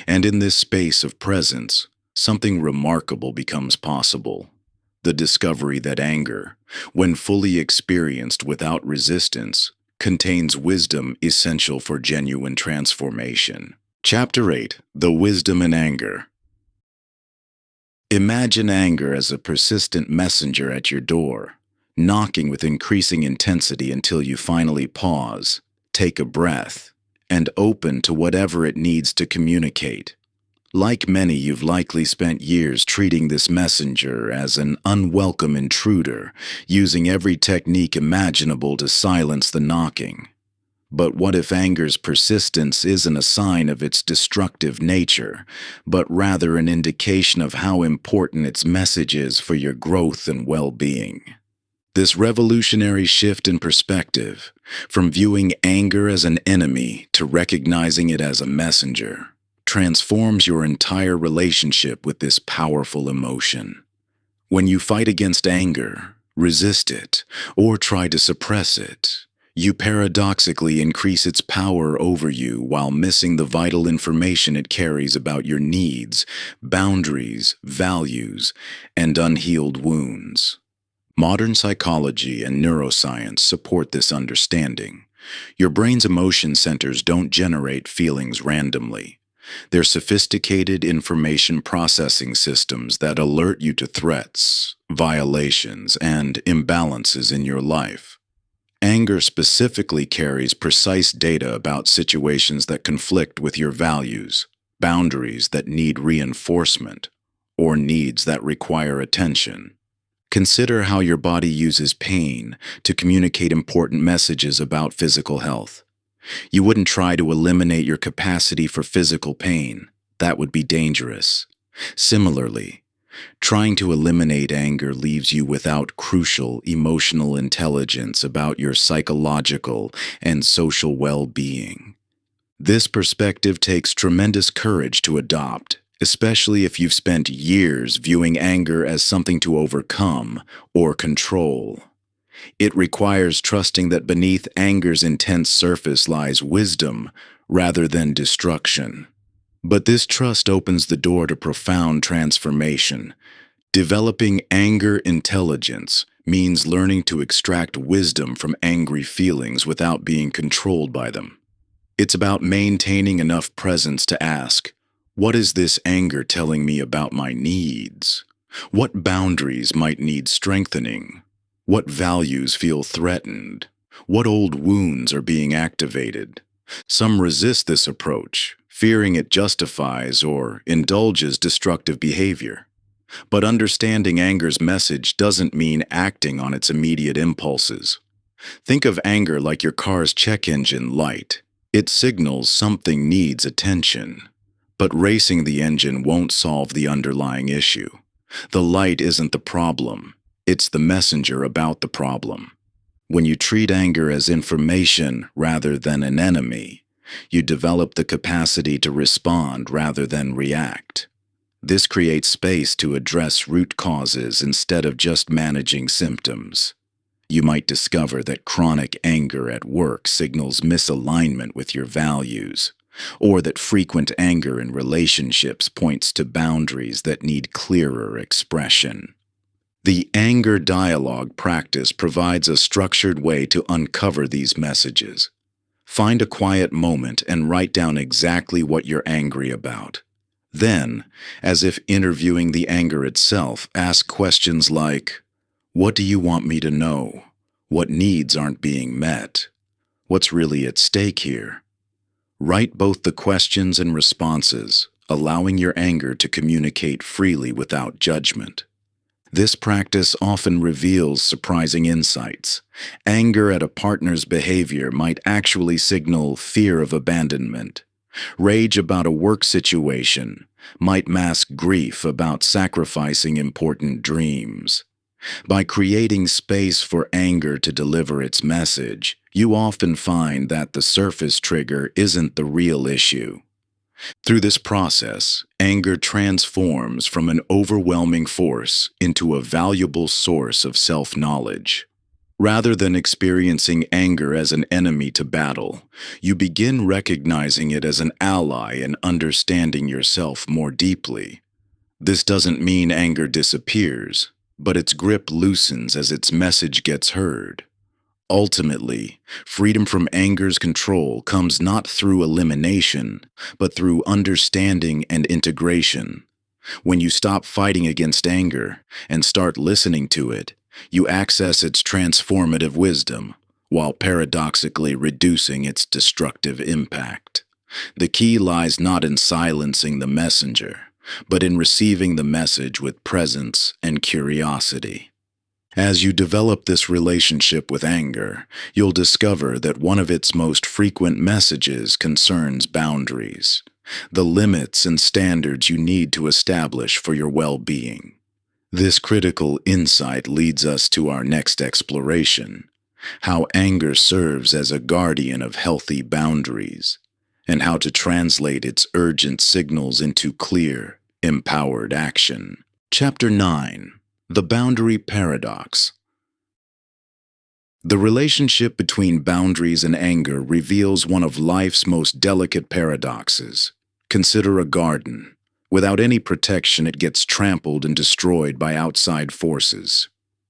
And in this space of presence, something remarkable becomes possible. The discovery that anger, when fully experienced without resistance, contains wisdom essential for genuine transformation. Chapter 8: The Wisdom in Anger. Imagine anger as a persistent messenger at your door, knocking with increasing intensity until you finally pause, take a breath, and open to whatever it needs to communicate. Like many, you've likely spent years treating this messenger as an unwelcome intruder, using every technique imaginable to silence the knocking. But what if anger's persistence isn't a sign of its destructive nature, but rather an indication of how important its message is for your growth and well-being? This revolutionary shift in perspective, from viewing anger as an enemy to recognizing it as a messenger, transforms your entire relationship with this powerful emotion. When you fight against anger, resist it, or try to suppress it, you paradoxically increase its power over you while missing the vital information it carries about your needs, boundaries, values, and unhealed wounds. Modern psychology and neuroscience support this understanding. Your brain's emotion centers don't generate feelings randomly. They're sophisticated information processing systems that alert you to threats, violations, and imbalances in your life. Anger specifically carries precise data about situations that conflict with your values, boundaries that need reinforcement, or needs that require attention. Consider how your body uses pain to communicate important messages about physical health. You wouldn't try to eliminate your capacity for physical pain. That would be dangerous. Similarly, trying to eliminate anger leaves you without crucial emotional intelligence about your psychological and social well-being. This perspective takes tremendous courage to adopt, especially if you've spent years viewing anger as something to overcome or control. It requires trusting that beneath anger's intense surface lies wisdom rather than destruction. But this trust opens the door to profound transformation. Developing anger intelligence means learning to extract wisdom from angry feelings without being controlled by them. It's about maintaining enough presence to ask, what is this anger telling me about my needs? What boundaries might need strengthening? What values feel threatened? What old wounds are being activated? Some resist this approach, fearing it justifies or indulges destructive behavior. But understanding anger's message doesn't mean acting on its immediate impulses. Think of anger like your car's check engine light. It signals something needs attention. But racing the engine won't solve the underlying issue. The light isn't the problem. It's the messenger about the problem. When you treat anger as information rather than an enemy, you develop the capacity to respond rather than react. This creates space to address root causes instead of just managing symptoms. You might discover that chronic anger at work signals misalignment with your values, or that frequent anger in relationships points to boundaries that need clearer expression. The anger dialogue practice provides a structured way to uncover these messages. Find a quiet moment and write down exactly what you're angry about. Then, as if interviewing the anger itself, ask questions like, what do you want me to know? What needs aren't being met? What's really at stake here? Write both the questions and responses, allowing your anger to communicate freely without judgment. This practice often reveals surprising insights. Anger at a partner's behavior might actually signal fear of abandonment. Rage about a work situation might mask grief about sacrificing important dreams. By creating space for anger to deliver its message, you often find that the surface trigger isn't the real issue. Through this process, anger transforms from an overwhelming force into a valuable source of self-knowledge. Rather than experiencing anger as an enemy to battle, you begin recognizing it as an ally and understanding yourself more deeply. This doesn't mean anger disappears, but its grip loosens as its message gets heard. Ultimately, freedom from anger's control comes not through elimination, but through understanding and integration. When you stop fighting against anger and start listening to it, you access its transformative wisdom, while paradoxically reducing its destructive impact. The key lies not in silencing the messenger, but in receiving the message with presence and curiosity. As you develop this relationship with anger, you'll discover that one of its most frequent messages concerns boundaries, the limits and standards you need to establish for your well-being. This critical insight leads us to our next exploration: how anger serves as a guardian of healthy boundaries, and how to translate its urgent signals into clear, empowered action. Chapter 9. The Boundary Paradox. The relationship between boundaries and anger reveals one of life's most delicate paradoxes. Consider a garden. Without any protection, it gets trampled and destroyed by outside forces.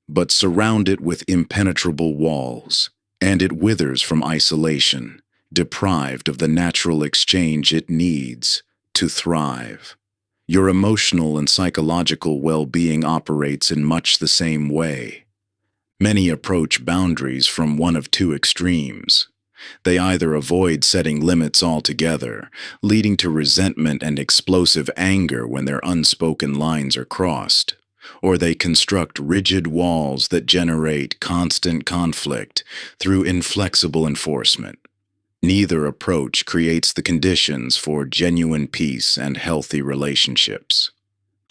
But surround it with impenetrable walls, and it withers from isolation, deprived of the natural exchange it needs to thrive. Your emotional and psychological well-being operates in much the same way. Many approach boundaries from one of two extremes. They either avoid setting limits altogether, leading to resentment and explosive anger when their unspoken lines are crossed, or they construct rigid walls that generate constant conflict through inflexible enforcement. Neither approach creates the conditions for genuine peace and healthy relationships.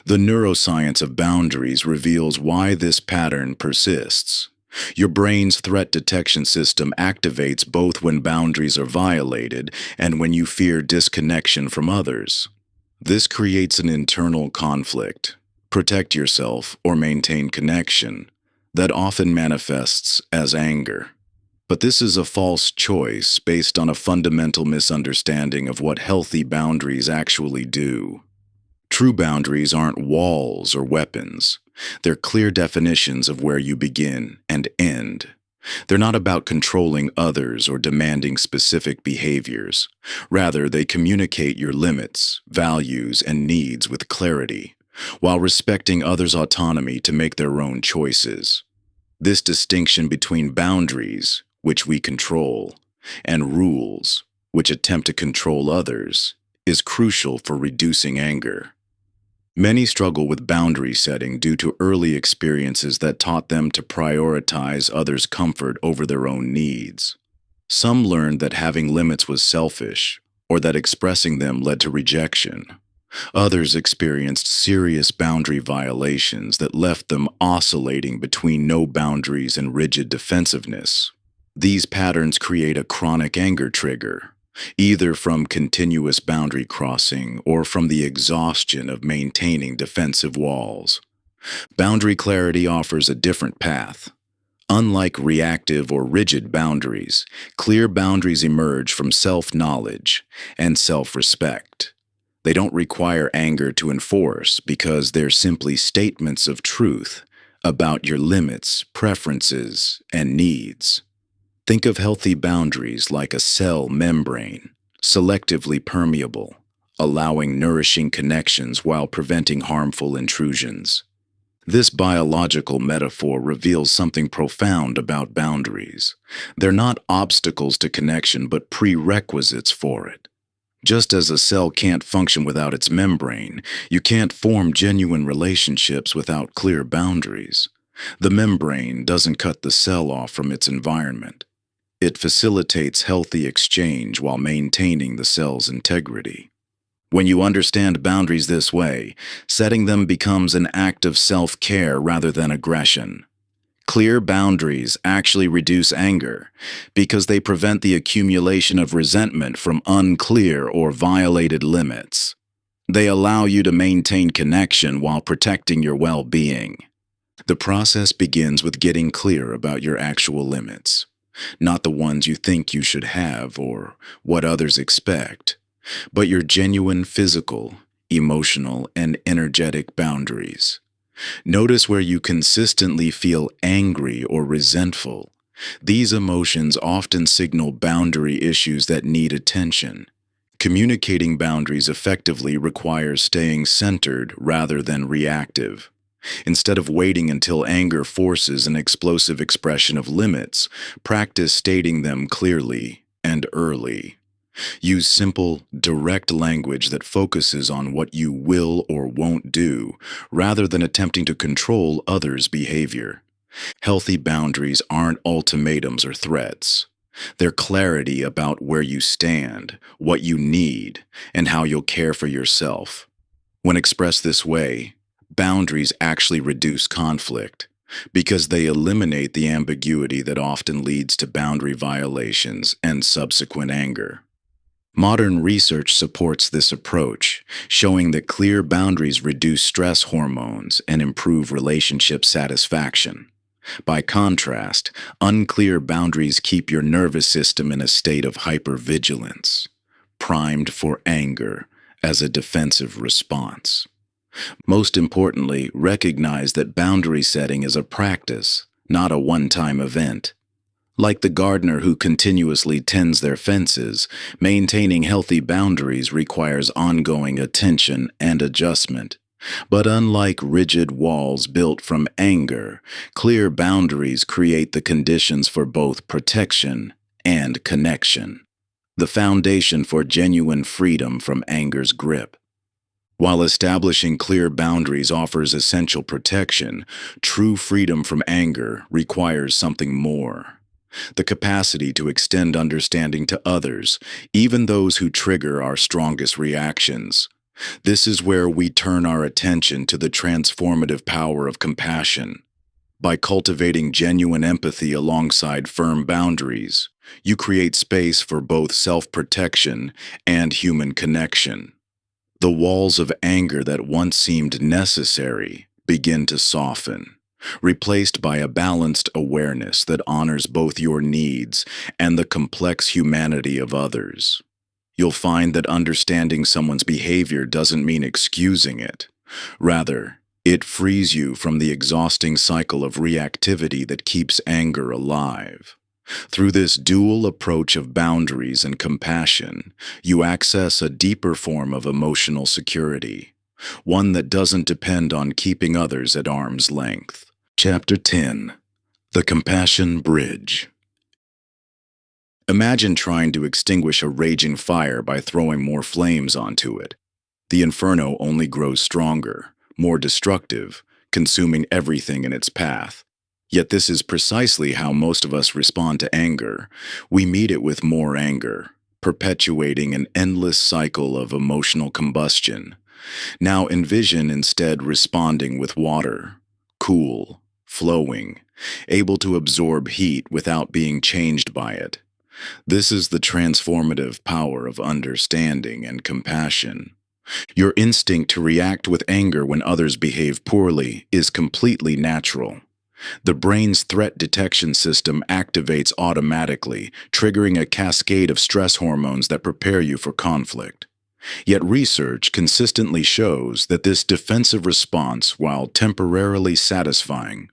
The neuroscience of boundaries reveals why this pattern persists. Your brain's threat detection system activates both when boundaries are violated and when you fear disconnection from others. This creates an internal conflict, protect yourself or maintain connection, that often manifests as anger. But this is a false choice based on a fundamental misunderstanding of what healthy boundaries actually do. True boundaries aren't walls or weapons. They're clear definitions of where you begin and end. They're not about controlling others or demanding specific behaviors. Rather, they communicate your limits, values, and needs with clarity, while respecting others' autonomy to make their own choices. This distinction between boundaries, which we control, and rules, which attempt to control others, is crucial for reducing anger. Many struggle with boundary setting due to early experiences that taught them to prioritize others' comfort over their own needs. Some learned that having limits was selfish, or that expressing them led to rejection. Others experienced serious boundary violations that left them oscillating between no boundaries and rigid defensiveness. These patterns create a chronic anger trigger, either from continuous boundary crossing or from the exhaustion of maintaining defensive walls. Boundary clarity offers a different path. Unlike reactive or rigid boundaries, clear boundaries emerge from self-knowledge and self-respect. They don't require anger to enforce because they're simply statements of truth about your limits, preferences, and needs. Think of healthy boundaries like a cell membrane, selectively permeable, allowing nourishing connections while preventing harmful intrusions. This biological metaphor reveals something profound about boundaries. They're not obstacles to connection, but prerequisites for it. Just as a cell can't function without its membrane, you can't form genuine relationships without clear boundaries. The membrane doesn't cut the cell off from its environment. It facilitates healthy exchange while maintaining the cell's integrity. When you understand boundaries this way, setting them becomes an act of self-care rather than aggression. Clear boundaries actually reduce anger because they prevent the accumulation of resentment from unclear or violated limits. They allow you to maintain connection while protecting your well-being. The process begins with getting clear about your actual limits, not the ones you think you should have or what others expect, but your genuine physical, emotional, and energetic boundaries. Notice where you consistently feel angry or resentful. These emotions often signal boundary issues that need attention. Communicating boundaries effectively requires staying centered rather than reactive. Instead of waiting until anger forces an explosive expression of limits, practice stating them clearly and early. Use simple, direct language that focuses on what you will or won't do, rather than attempting to control others' behavior. Healthy boundaries aren't ultimatums or threats. They're clarity about where you stand, what you need, and how you'll care for yourself. When expressed this way, boundaries actually reduce conflict because they eliminate the ambiguity that often leads to boundary violations and subsequent anger. Modern research supports this approach, showing that clear boundaries reduce stress hormones and improve relationship satisfaction. By contrast, unclear boundaries keep your nervous system in a state of hypervigilance, primed for anger as a defensive response. Most importantly, recognize that boundary setting is a practice, not a one-time event. Like the gardener who continuously tends their fences, maintaining healthy boundaries requires ongoing attention and adjustment. But unlike rigid walls built from anger, clear boundaries create the conditions for both protection and connection, the foundation for genuine freedom from anger's grip. While establishing clear boundaries offers essential protection, true freedom from anger requires something more: the capacity to extend understanding to others, even those who trigger our strongest reactions. This is where we turn our attention to the transformative power of compassion. By cultivating genuine empathy alongside firm boundaries, you create space for both self-protection and human connection. The walls of anger that once seemed necessary begin to soften, replaced by a balanced awareness that honors both your needs and the complex humanity of others. You'll find that understanding someone's behavior doesn't mean excusing it. Rather, it frees you from the exhausting cycle of reactivity that keeps anger alive. Through this dual approach of boundaries and compassion, you access a deeper form of emotional security, one that doesn't depend on keeping others at arm's length. Chapter 10. The Compassion Bridge. Imagine trying to extinguish a raging fire by throwing more flames onto it. The inferno only grows stronger, more destructive, consuming everything in its path. Yet this is precisely how most of us respond to anger. We meet it with more anger, perpetuating an endless cycle of emotional combustion. Now envision instead responding with water, cool, flowing, able to absorb heat without being changed by it. This is the transformative power of understanding and compassion. Your instinct to react with anger when others behave poorly is completely natural. The brain's threat detection system activates automatically, triggering a cascade of stress hormones that prepare you for conflict. Yet research consistently shows that this defensive response, while temporarily satisfying,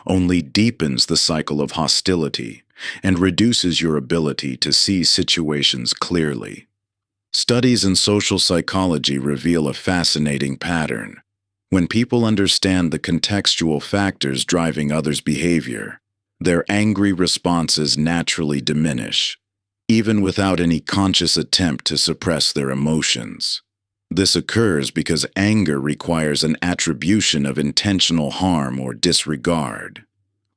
only deepens the cycle of hostility and reduces your ability to see situations clearly. Studies in social psychology reveal a fascinating pattern. When people understand the contextual factors driving others' behavior, their angry responses naturally diminish. even without any conscious attempt to suppress their emotions. This occurs because anger requires an attribution of intentional harm or disregard.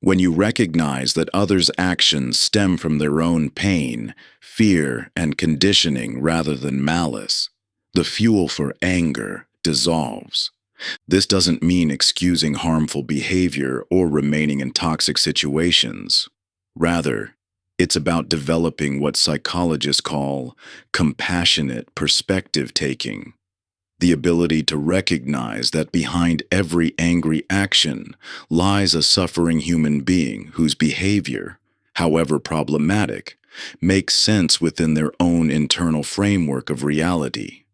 When you recognize that others' actions stem from their own pain, fear, and conditioning rather than malice, the fuel for anger dissolves. This doesn't mean excusing harmful behavior or remaining in toxic situations. Rather, it's about developing what psychologists call compassionate perspective taking, the ability to recognize that behind every angry action lies a suffering human being whose behavior, however problematic, makes sense within their own internal framework of reality.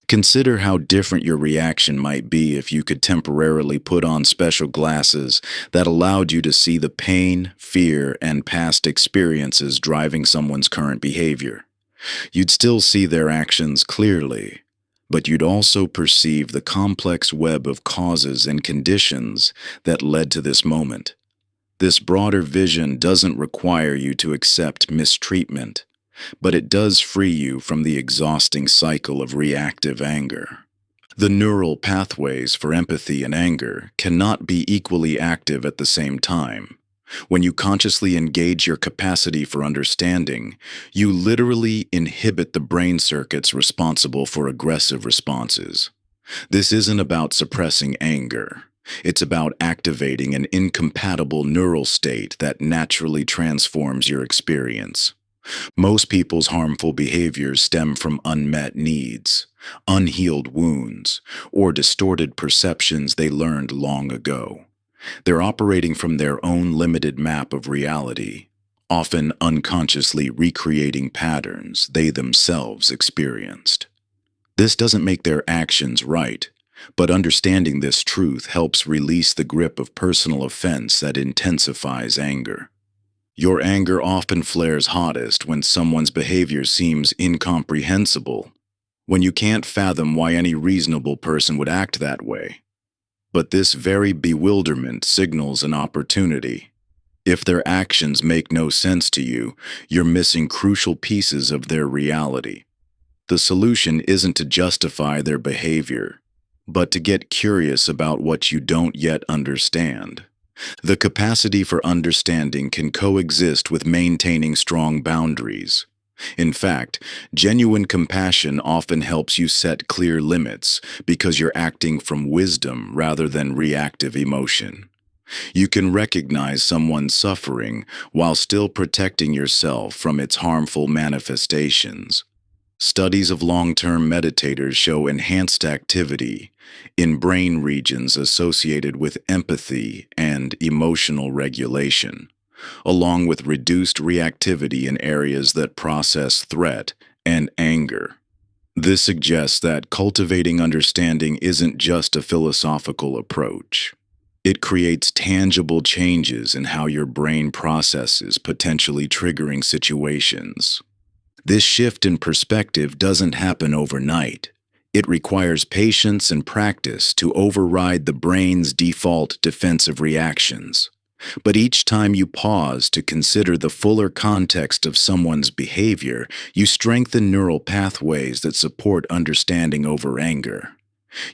Consider how different your reaction might be if you could temporarily put on special glasses that allowed you to see the pain, fear, and past experiences driving someone's current behavior. You'd still see their actions clearly, but you'd also perceive the complex web of causes and conditions that led to this moment. This broader vision doesn't require you to accept mistreatment, but it does free you from the exhausting cycle of reactive anger. The neural pathways for empathy and anger cannot be equally active at the same time. When you consciously engage your capacity for understanding, you literally inhibit the brain circuits responsible for aggressive responses. This isn't about suppressing anger. It's about activating an incompatible neural state that naturally transforms your experience. Most people's harmful behaviors stem from unmet needs, unhealed wounds, or distorted perceptions they learned long ago. They're operating from their own limited map of reality, often unconsciously recreating patterns they themselves experienced. This doesn't make their actions right, but understanding this truth helps release the grip of personal offense that intensifies anger. Your anger often flares hottest when someone's behavior seems incomprehensible, when you can't fathom why any reasonable person would act that way. But this very bewilderment signals an opportunity. If their actions make no sense to you, you're missing crucial pieces of their reality. The solution isn't to justify their behavior, but to get curious about what you don't yet understand. The capacity for understanding can coexist with maintaining strong boundaries. In fact, genuine compassion often helps you set clear limits because you're acting from wisdom rather than reactive emotion. You can recognize someone's suffering while still protecting yourself from its harmful manifestations. Studies of long-term meditators show enhanced activity in brain regions associated with empathy and emotional regulation, along with reduced reactivity in areas that process threat and anger. This suggests that cultivating understanding isn't just a philosophical approach. It creates tangible changes in how your brain processes potentially triggering situations. This shift in perspective doesn't happen overnight. It requires patience and practice to override the brain's default defensive reactions. But each time you pause to consider the fuller context of someone's behavior, you strengthen neural pathways that support understanding over anger.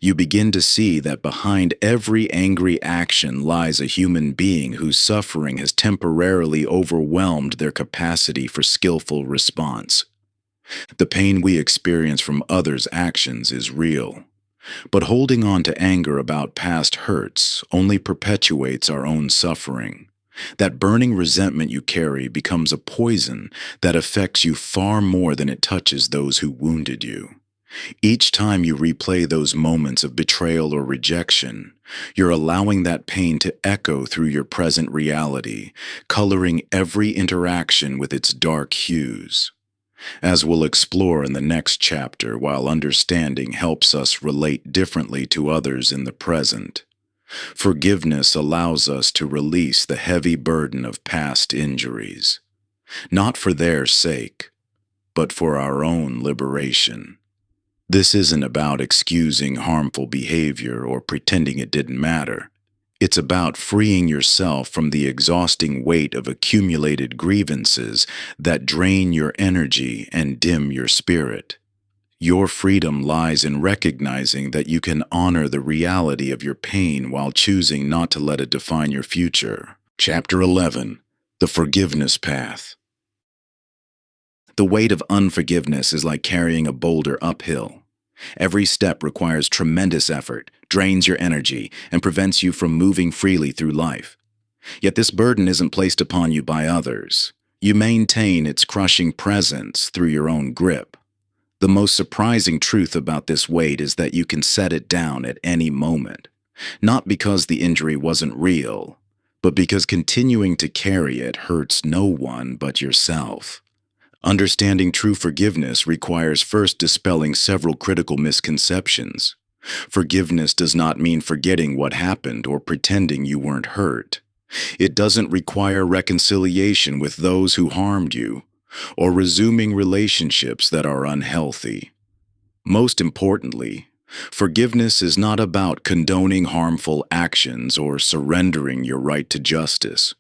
You begin to see that behind every angry action lies a human being whose suffering has temporarily overwhelmed their capacity for skillful response. The pain we experience from others' actions is real, but holding on to anger about past hurts only perpetuates our own suffering. That burning resentment you carry becomes a poison that affects you far more than it touches those who wounded you. Each time you replay those moments of betrayal or rejection, you're allowing that pain to echo through your present reality, coloring every interaction with its dark hues. As we'll explore in the next chapter, while understanding helps us relate differently to others in the present, forgiveness allows us to release the heavy burden of past injuries, not for their sake, but for our own liberation. This isn't about excusing harmful behavior or pretending it didn't matter. It's about freeing yourself from the exhausting weight of accumulated grievances that drain your energy and dim your spirit. Your freedom lies in recognizing that you can honor the reality of your pain while choosing not to let it define your future. Chapter 11. The Forgiveness Path. The weight of unforgiveness is like carrying a boulder uphill. Every step requires tremendous effort, drains your energy, and prevents you from moving freely through life. Yet this burden isn't placed upon you by others. You maintain its crushing presence through your own grip. The most surprising truth about this weight is that you can set it down at any moment. Not because the injury wasn't real, but because continuing to carry it hurts no one but yourself. Understanding true forgiveness requires first dispelling several critical misconceptions. Forgiveness does not mean forgetting what happened or pretending you weren't hurt. It doesn't require reconciliation with those who harmed you, or resuming relationships that are unhealthy. Most importantly, forgiveness is not about condoning harmful actions or surrendering your right to justice.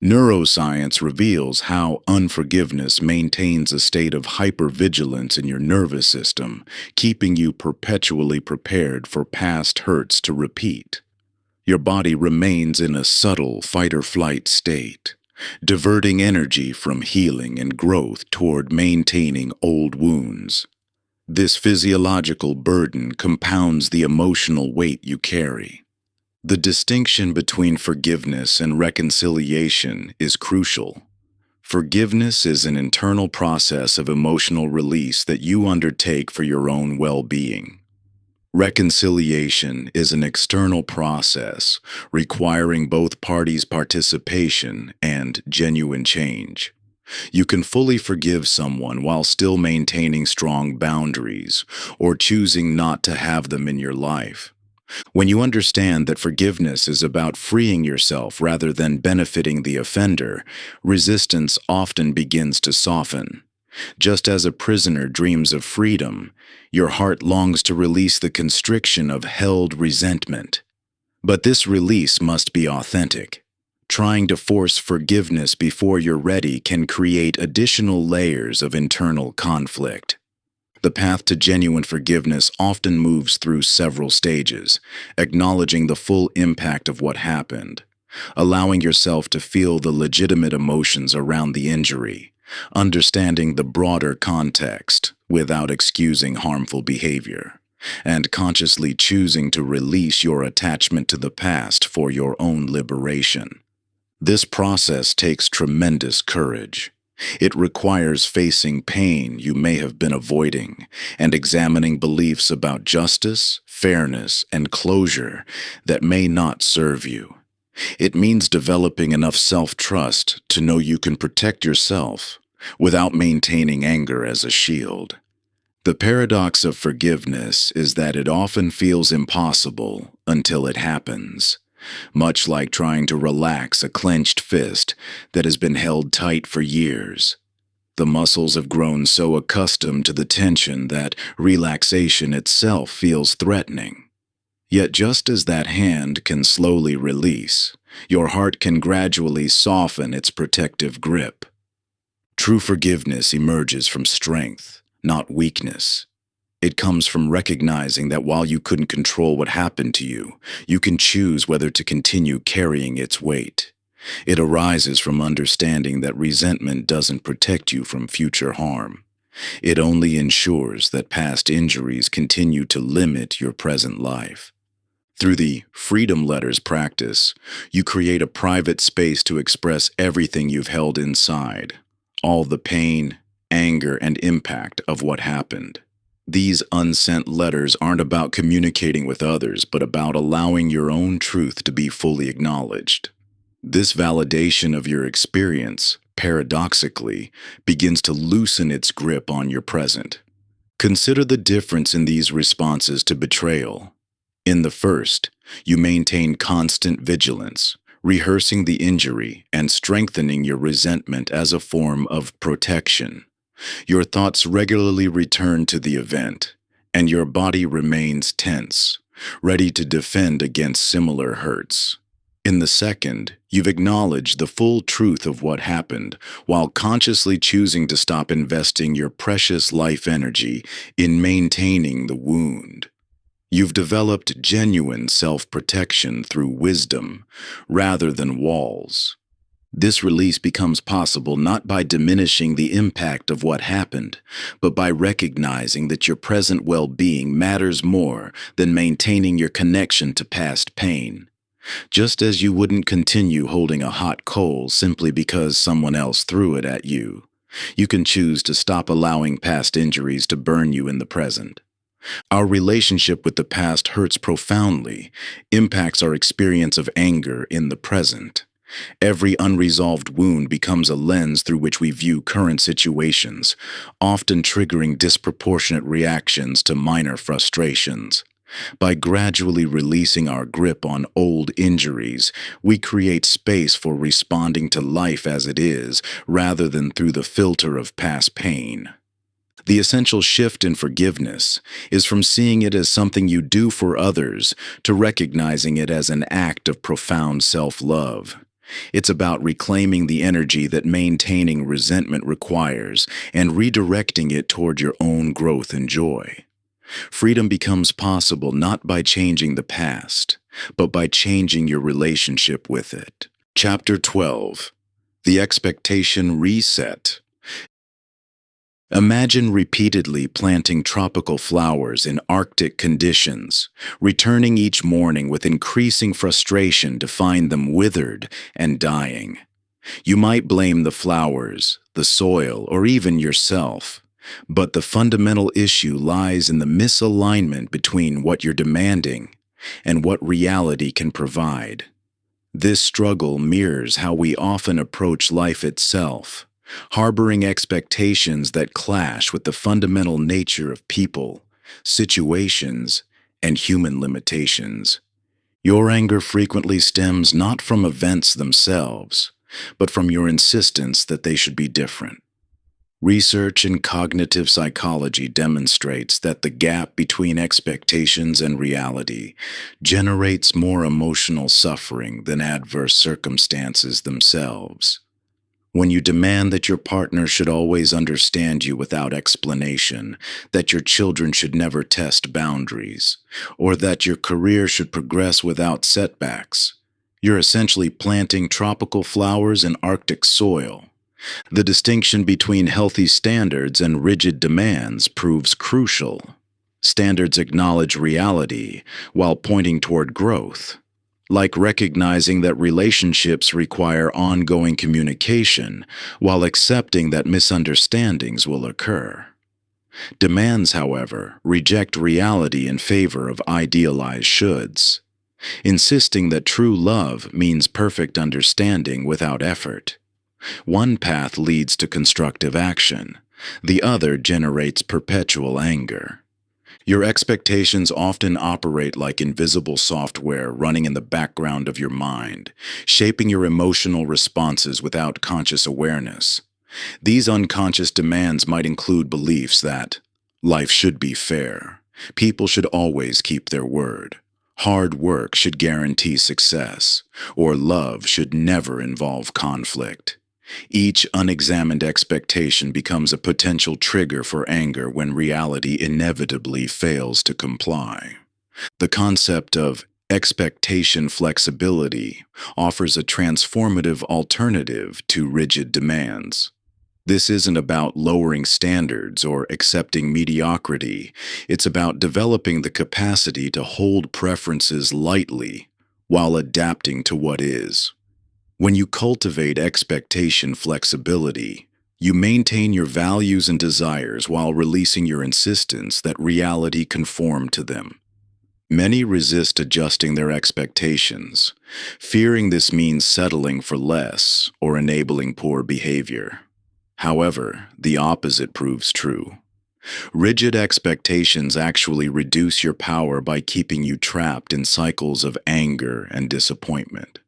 Neuroscience reveals how unforgiveness maintains a state of hypervigilance in your nervous system, keeping you perpetually prepared for past hurts to repeat. Your body remains in a subtle fight-or-flight state, diverting energy from healing and growth toward maintaining old wounds. This physiological burden compounds the emotional weight you carry. The distinction between forgiveness and reconciliation is crucial. Forgiveness is an internal process of emotional release that you undertake for your own well-being. Reconciliation is an external process requiring both parties' participation and genuine change. You can fully forgive someone while still maintaining strong boundaries or choosing not to have them in your life. When you understand that forgiveness is about freeing yourself rather than benefiting the offender, resistance often begins to soften. Just as a prisoner dreams of freedom, your heart longs to release the constriction of held resentment. But this release must be authentic. Trying to force forgiveness before you're ready can create additional layers of internal conflict. The path to genuine forgiveness often moves through several stages, acknowledging the full impact of what happened, allowing yourself to feel the legitimate emotions around the injury, understanding the broader context without excusing harmful behavior, and consciously choosing to release your attachment to the past for your own liberation. This process takes tremendous courage. It requires facing pain you may have been avoiding and examining beliefs about justice, fairness, and closure that may not serve you. It means developing enough self-trust to know you can protect yourself without maintaining anger as a shield. The paradox of forgiveness is that it often feels impossible until it happens. Much like trying to relax a clenched fist that has been held tight for years. The muscles have grown so accustomed to the tension that relaxation itself feels threatening. Yet just as that hand can slowly release, your heart can gradually soften its protective grip. True forgiveness emerges from strength, not weakness. It comes from recognizing that while you couldn't control what happened to you, you can choose whether to continue carrying its weight. It arises from understanding that resentment doesn't protect you from future harm. It only ensures that past injuries continue to limit your present life. Through the Freedom Letters practice, you create a private space to express everything you've held inside, all the pain, anger, and impact of what happened. These unsent letters aren't about communicating with others, but about allowing your own truth to be fully acknowledged. This validation of your experience, paradoxically, begins to loosen its grip on your present. Consider the difference in these responses to betrayal. In the first, you maintain constant vigilance, rehearsing the injury and strengthening your resentment as a form of protection. Your thoughts regularly return to the event, and your body remains tense, ready to defend against similar hurts. In the second, you've acknowledged the full truth of what happened while consciously choosing to stop investing your precious life energy in maintaining the wound. You've developed genuine self-protection through wisdom rather than walls. This release becomes possible not by diminishing the impact of what happened, but by recognizing that your present well-being matters more than maintaining your connection to past pain. Just as you wouldn't continue holding a hot coal simply because someone else threw it at you, you can choose to stop allowing past injuries to burn you in the present. Our relationship with the past hurts profoundly, impacts our experience of anger in the present. Every unresolved wound becomes a lens through which we view current situations, often triggering disproportionate reactions to minor frustrations. By gradually releasing our grip on old injuries, we create space for responding to life as it is, rather than through the filter of past pain. The essential shift in forgiveness is from seeing it as something you do for others to recognizing it as an act of profound self-love. It's about reclaiming the energy that maintaining resentment requires and redirecting it toward your own growth and joy. Freedom becomes possible not by changing the past, but by changing your relationship with it. Chapter 12. The Expectation Reset. Imagine repeatedly planting tropical flowers in Arctic conditions, returning each morning with increasing frustration to find them withered and dying. You might blame the flowers, the soil, or even yourself. But the fundamental issue lies in the misalignment between what you're demanding and what reality can provide. This struggle mirrors how we often approach life itself, harboring expectations that clash with the fundamental nature of people, situations, and human limitations. Your anger frequently stems not from events themselves, but from your insistence that they should be different. Research in cognitive psychology demonstrates that the gap between expectations and reality generates more emotional suffering than adverse circumstances themselves. When you demand that your partner should always understand you without explanation, that your children should never test boundaries, or that your career should progress without setbacks, you're essentially planting tropical flowers in Arctic soil. The distinction between healthy standards and rigid demands proves crucial. Standards acknowledge reality while pointing toward growth, like recognizing that relationships require ongoing communication while accepting that misunderstandings will occur. Demands, however, reject reality in favor of idealized shoulds, insisting that true love means perfect understanding without effort. One path leads to constructive action, the other generates perpetual anger. Your expectations often operate like invisible software running in the background of your mind, shaping your emotional responses without conscious awareness. These unconscious demands might include beliefs that life should be fair, people should always keep their word, hard work should guarantee success, or love should never involve conflict. Each unexamined expectation becomes a potential trigger for anger when reality inevitably fails to comply. The concept of expectation flexibility offers a transformative alternative to rigid demands. This isn't about lowering standards or accepting mediocrity. It's about developing the capacity to hold preferences lightly while adapting to what is. When you cultivate expectation flexibility, you maintain your values and desires while releasing your insistence that reality conform to them. Many resist adjusting their expectations, fearing this means settling for less or enabling poor behavior. However, the opposite proves true. Rigid expectations actually reduce your power by keeping you trapped in cycles of anger and disappointment.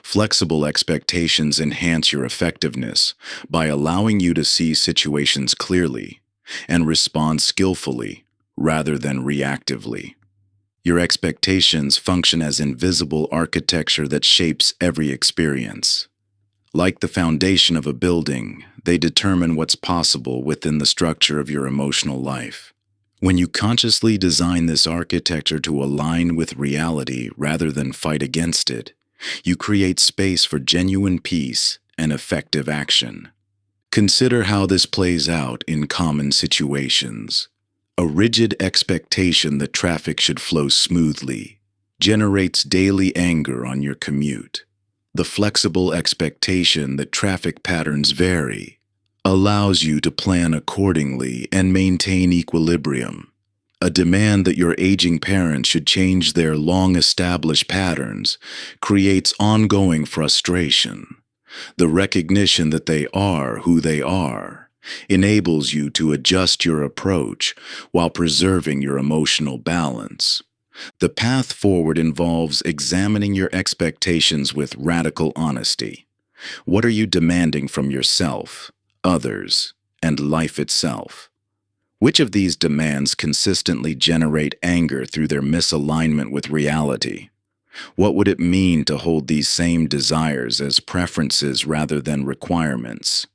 Flexible expectations enhance your effectiveness by allowing you to see situations clearly and respond skillfully rather than reactively. Your expectations function as invisible architecture that shapes every experience. Like the foundation of a building, they determine what's possible within the structure of your emotional life. When you consciously design this architecture to align with reality rather than fight against it, you create space for genuine peace and effective action. Consider how this plays out in common situations. A rigid expectation that traffic should flow smoothly generates daily anger on your commute. The flexible expectation that traffic patterns vary allows you to plan accordingly and maintain equilibrium. A demand that your aging parents should change their long-established patterns creates ongoing frustration. The recognition that they are who they are enables you to adjust your approach while preserving your emotional balance. The path forward involves examining your expectations with radical honesty. What are you demanding from yourself, others, and life itself? Which of these demands consistently generate anger through their misalignment with reality? What would it mean to hold these same desires as preferences rather than requirements?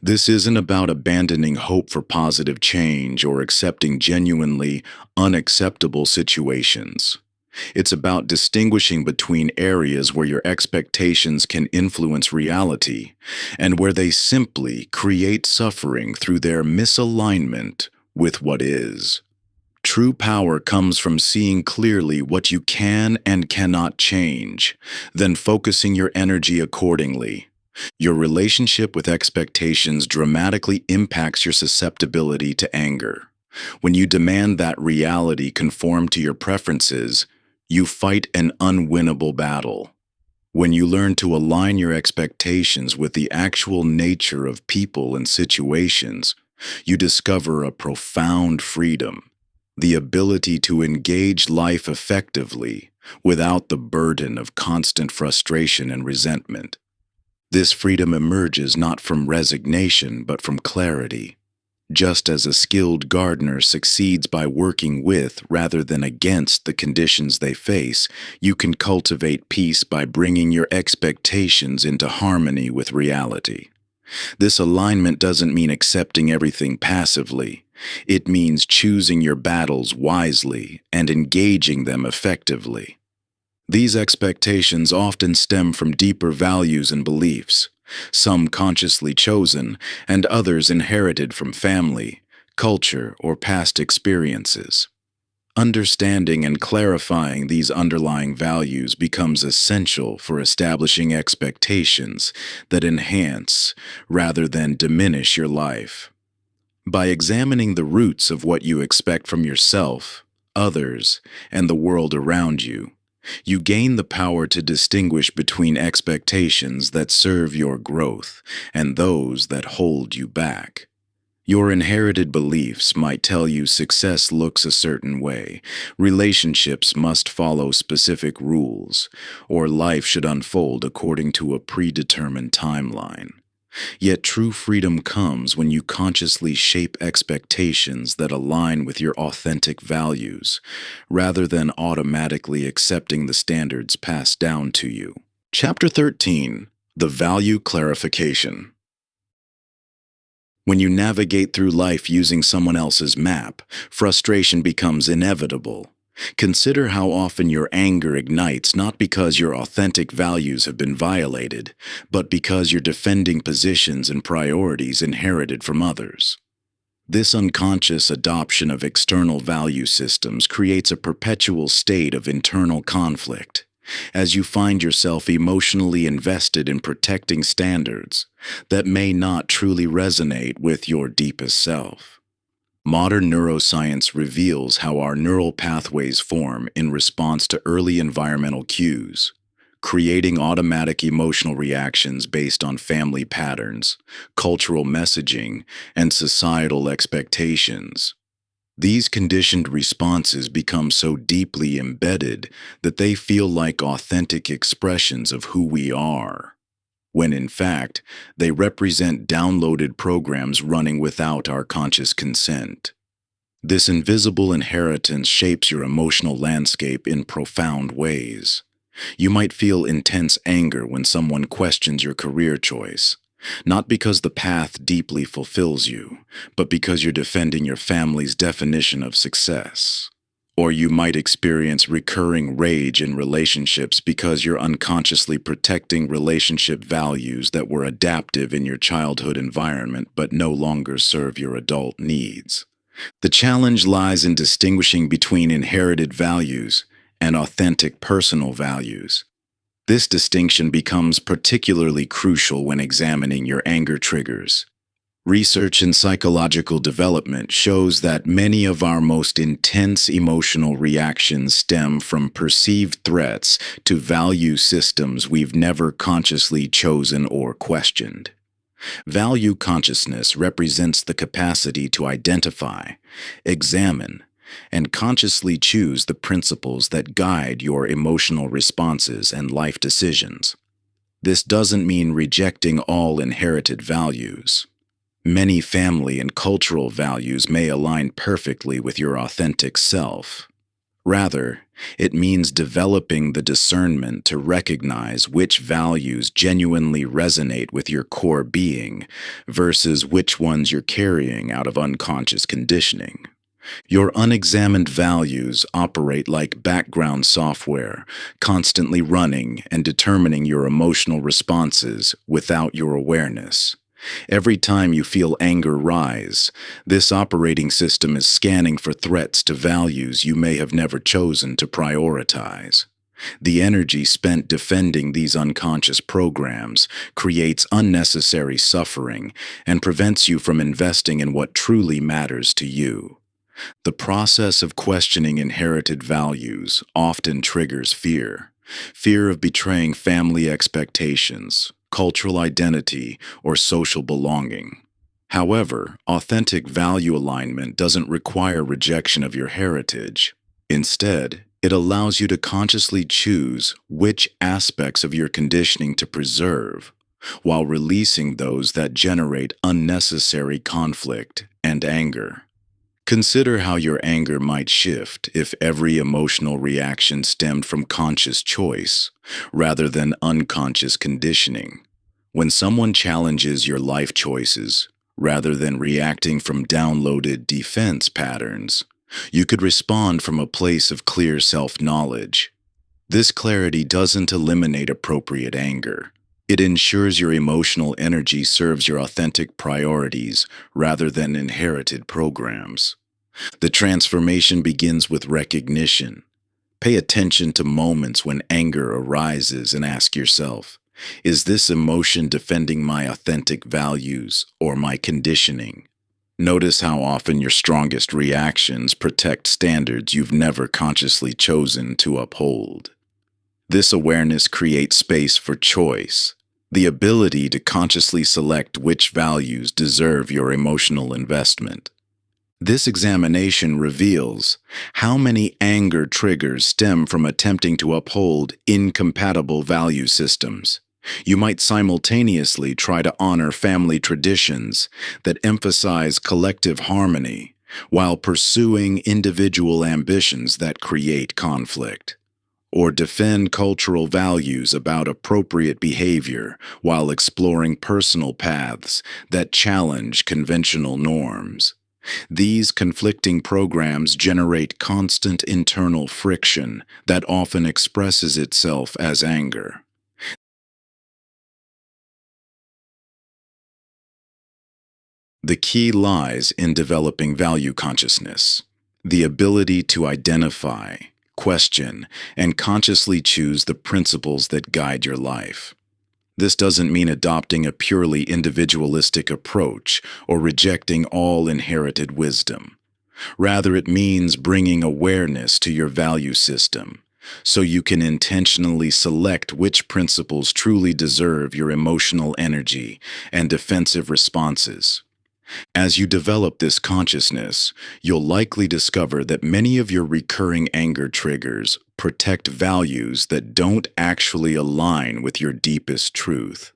This isn't about abandoning hope for positive change or accepting genuinely unacceptable situations. It's about distinguishing between areas where your expectations can influence reality and where they simply create suffering through their misalignment with what is. True power comes from seeing clearly what you can and cannot change, then focusing your energy accordingly. Your relationship with expectations dramatically impacts your susceptibility to anger. When you demand that reality conform to your preferences, you fight an unwinnable battle. When you learn to align your expectations with the actual nature of people and situations, you discover a profound freedom, the ability to engage life effectively without the burden of constant frustration and resentment. This freedom emerges not from resignation but from clarity. Just as a skilled gardener succeeds by working with rather than against the conditions they face, you can cultivate peace by bringing your expectations into harmony with reality. This alignment doesn't mean accepting everything passively. It means choosing your battles wisely and engaging them effectively. These expectations often stem from deeper values and beliefs, some consciously chosen and others inherited from family, culture, or past experiences. Understanding and clarifying these underlying values becomes essential for establishing expectations that enhance rather than diminish your life. By examining the roots of what you expect from yourself, others, and the world around you, you gain the power to distinguish between expectations that serve your growth and those that hold you back. Your inherited beliefs might tell you success looks a certain way, relationships must follow specific rules, or life should unfold according to a predetermined timeline. Yet true freedom comes when you consciously shape expectations that align with your authentic values, rather than automatically accepting the standards passed down to you. Chapter 13: The Value Clarification. When you navigate through life using someone else's map, frustration becomes inevitable. Consider how often your anger ignites not because your authentic values have been violated, but because you're defending positions and priorities inherited from others. This unconscious adoption of external value systems creates a perpetual state of internal conflict, as you find yourself emotionally invested in protecting standards that may not truly resonate with your deepest self. Modern neuroscience reveals how our neural pathways form in response to early environmental cues, creating automatic emotional reactions based on family patterns, cultural messaging, and societal expectations. These conditioned responses become so deeply embedded that they feel like authentic expressions of who we are, when in fact, they represent downloaded programs running without our conscious consent. This invisible inheritance shapes your emotional landscape in profound ways. You might feel intense anger when someone questions your career choice, not because the path deeply fulfills you, but because you're defending your family's definition of success. Or you might experience recurring rage in relationships because you're unconsciously protecting relationship values that were adaptive in your childhood environment but no longer serve your adult needs. The challenge lies in distinguishing between inherited values and authentic personal values. This distinction becomes particularly crucial when examining your anger triggers. Research in psychological development shows that many of our most intense emotional reactions stem from perceived threats to value systems we've never consciously chosen or questioned. Value consciousness represents the capacity to identify, examine, and consciously choose the principles that guide your emotional responses and life decisions. This doesn't mean rejecting all inherited values. Many family and cultural values may align perfectly with your authentic self. Rather, it means developing the discernment to recognize which values genuinely resonate with your core being versus which ones you're carrying out of unconscious conditioning. Your unexamined values operate like background software, constantly running and determining your emotional responses without your awareness. Every time you feel anger rise, this operating system is scanning for threats to values you may have never chosen to prioritize. The energy spent defending these unconscious programs creates unnecessary suffering and prevents you from investing in what truly matters to you. The process of questioning inherited values often triggers fear. Fear of betraying family expectations, cultural identity, or social belonging. However, authentic value alignment doesn't require rejection of your heritage. Instead, it allows you to consciously choose which aspects of your conditioning to preserve, while releasing those that generate unnecessary conflict and anger. Consider how your anger might shift if every emotional reaction stemmed from conscious choice rather than unconscious conditioning. When someone challenges your life choices, rather than reacting from downloaded defense patterns, you could respond from a place of clear self-knowledge. This clarity doesn't eliminate appropriate anger. It ensures your emotional energy serves your authentic priorities rather than inherited programs. The transformation begins with recognition. Pay attention to moments when anger arises and ask yourself, is this emotion defending my authentic values or my conditioning? Notice how often your strongest reactions protect standards you've never consciously chosen to uphold. This awareness creates space for choice, the ability to consciously select which values deserve your emotional investment. This examination reveals how many anger triggers stem from attempting to uphold incompatible value systems. You might simultaneously try to honor family traditions that emphasize collective harmony while pursuing individual ambitions that create conflict, or defend cultural values about appropriate behavior while exploring personal paths that challenge conventional norms. These conflicting programs generate constant internal friction that often expresses itself as anger. The key lies in developing value consciousness, the ability to identify, question, and consciously choose the principles that guide your life. This doesn't mean adopting a purely individualistic approach or rejecting all inherited wisdom. Rather, it means bringing awareness to your value system so you can intentionally select which principles truly deserve your emotional energy and defensive responses. As you develop this consciousness, you'll likely discover that many of your recurring anger triggers protect values that don't actually align with your deepest truth.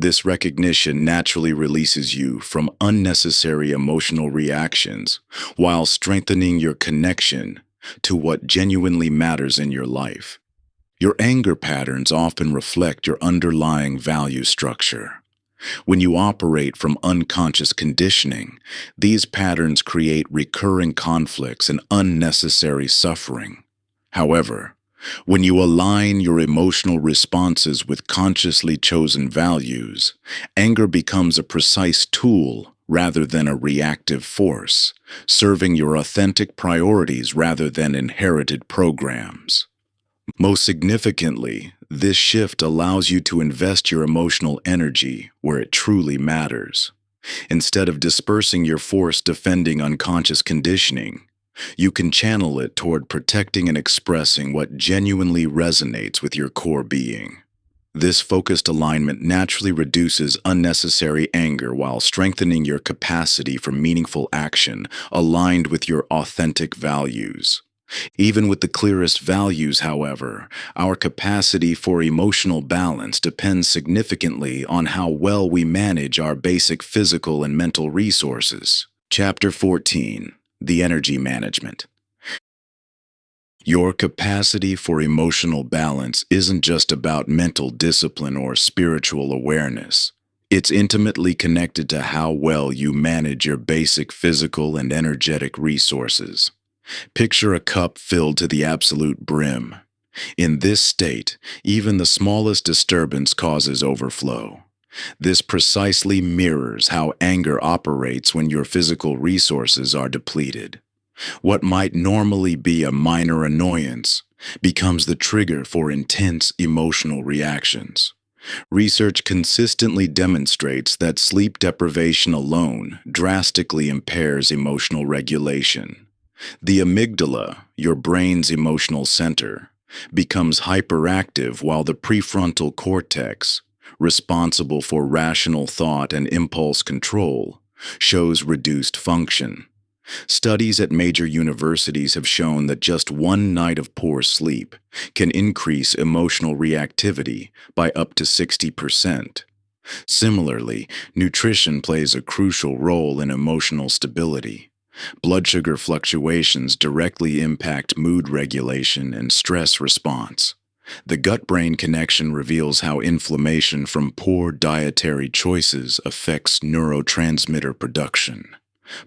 This recognition naturally releases you from unnecessary emotional reactions while strengthening your connection to what genuinely matters in your life. Your anger patterns often reflect your underlying value structure. When you operate from unconscious conditioning, these patterns create recurring conflicts and unnecessary suffering. However, when you align your emotional responses with consciously chosen values, anger becomes a precise tool rather than a reactive force, serving your authentic priorities rather than inherited programs. Most significantly, this shift allows you to invest your emotional energy where it truly matters. Instead of dispersing your force defending unconscious conditioning, you can channel it toward protecting and expressing what genuinely resonates with your core being. This focused alignment naturally reduces unnecessary anger while strengthening your capacity for meaningful action aligned with your authentic values. Even with the clearest values, however, our capacity for emotional balance depends significantly on how well we manage our basic physical and mental resources. Chapter 14: The Energy Management. Your capacity for emotional balance isn't just about mental discipline or spiritual awareness. It's intimately connected to how well you manage your basic physical and energetic resources. Picture a cup filled to the absolute brim. In this state, even the smallest disturbance causes overflow. This precisely mirrors how anger operates when your physical resources are depleted. What might normally be a minor annoyance becomes the trigger for intense emotional reactions. Research consistently demonstrates that sleep deprivation alone drastically impairs emotional regulation. The amygdala, your brain's emotional center, becomes hyperactive while the prefrontal cortex, responsible for rational thought and impulse control, shows reduced function. Studies at major universities have shown that just one night of poor sleep can increase emotional reactivity by up to 60%. Similarly, nutrition plays a crucial role in emotional stability. Blood sugar fluctuations directly impact mood regulation and stress response. The gut-brain connection reveals how inflammation from poor dietary choices affects neurotransmitter production,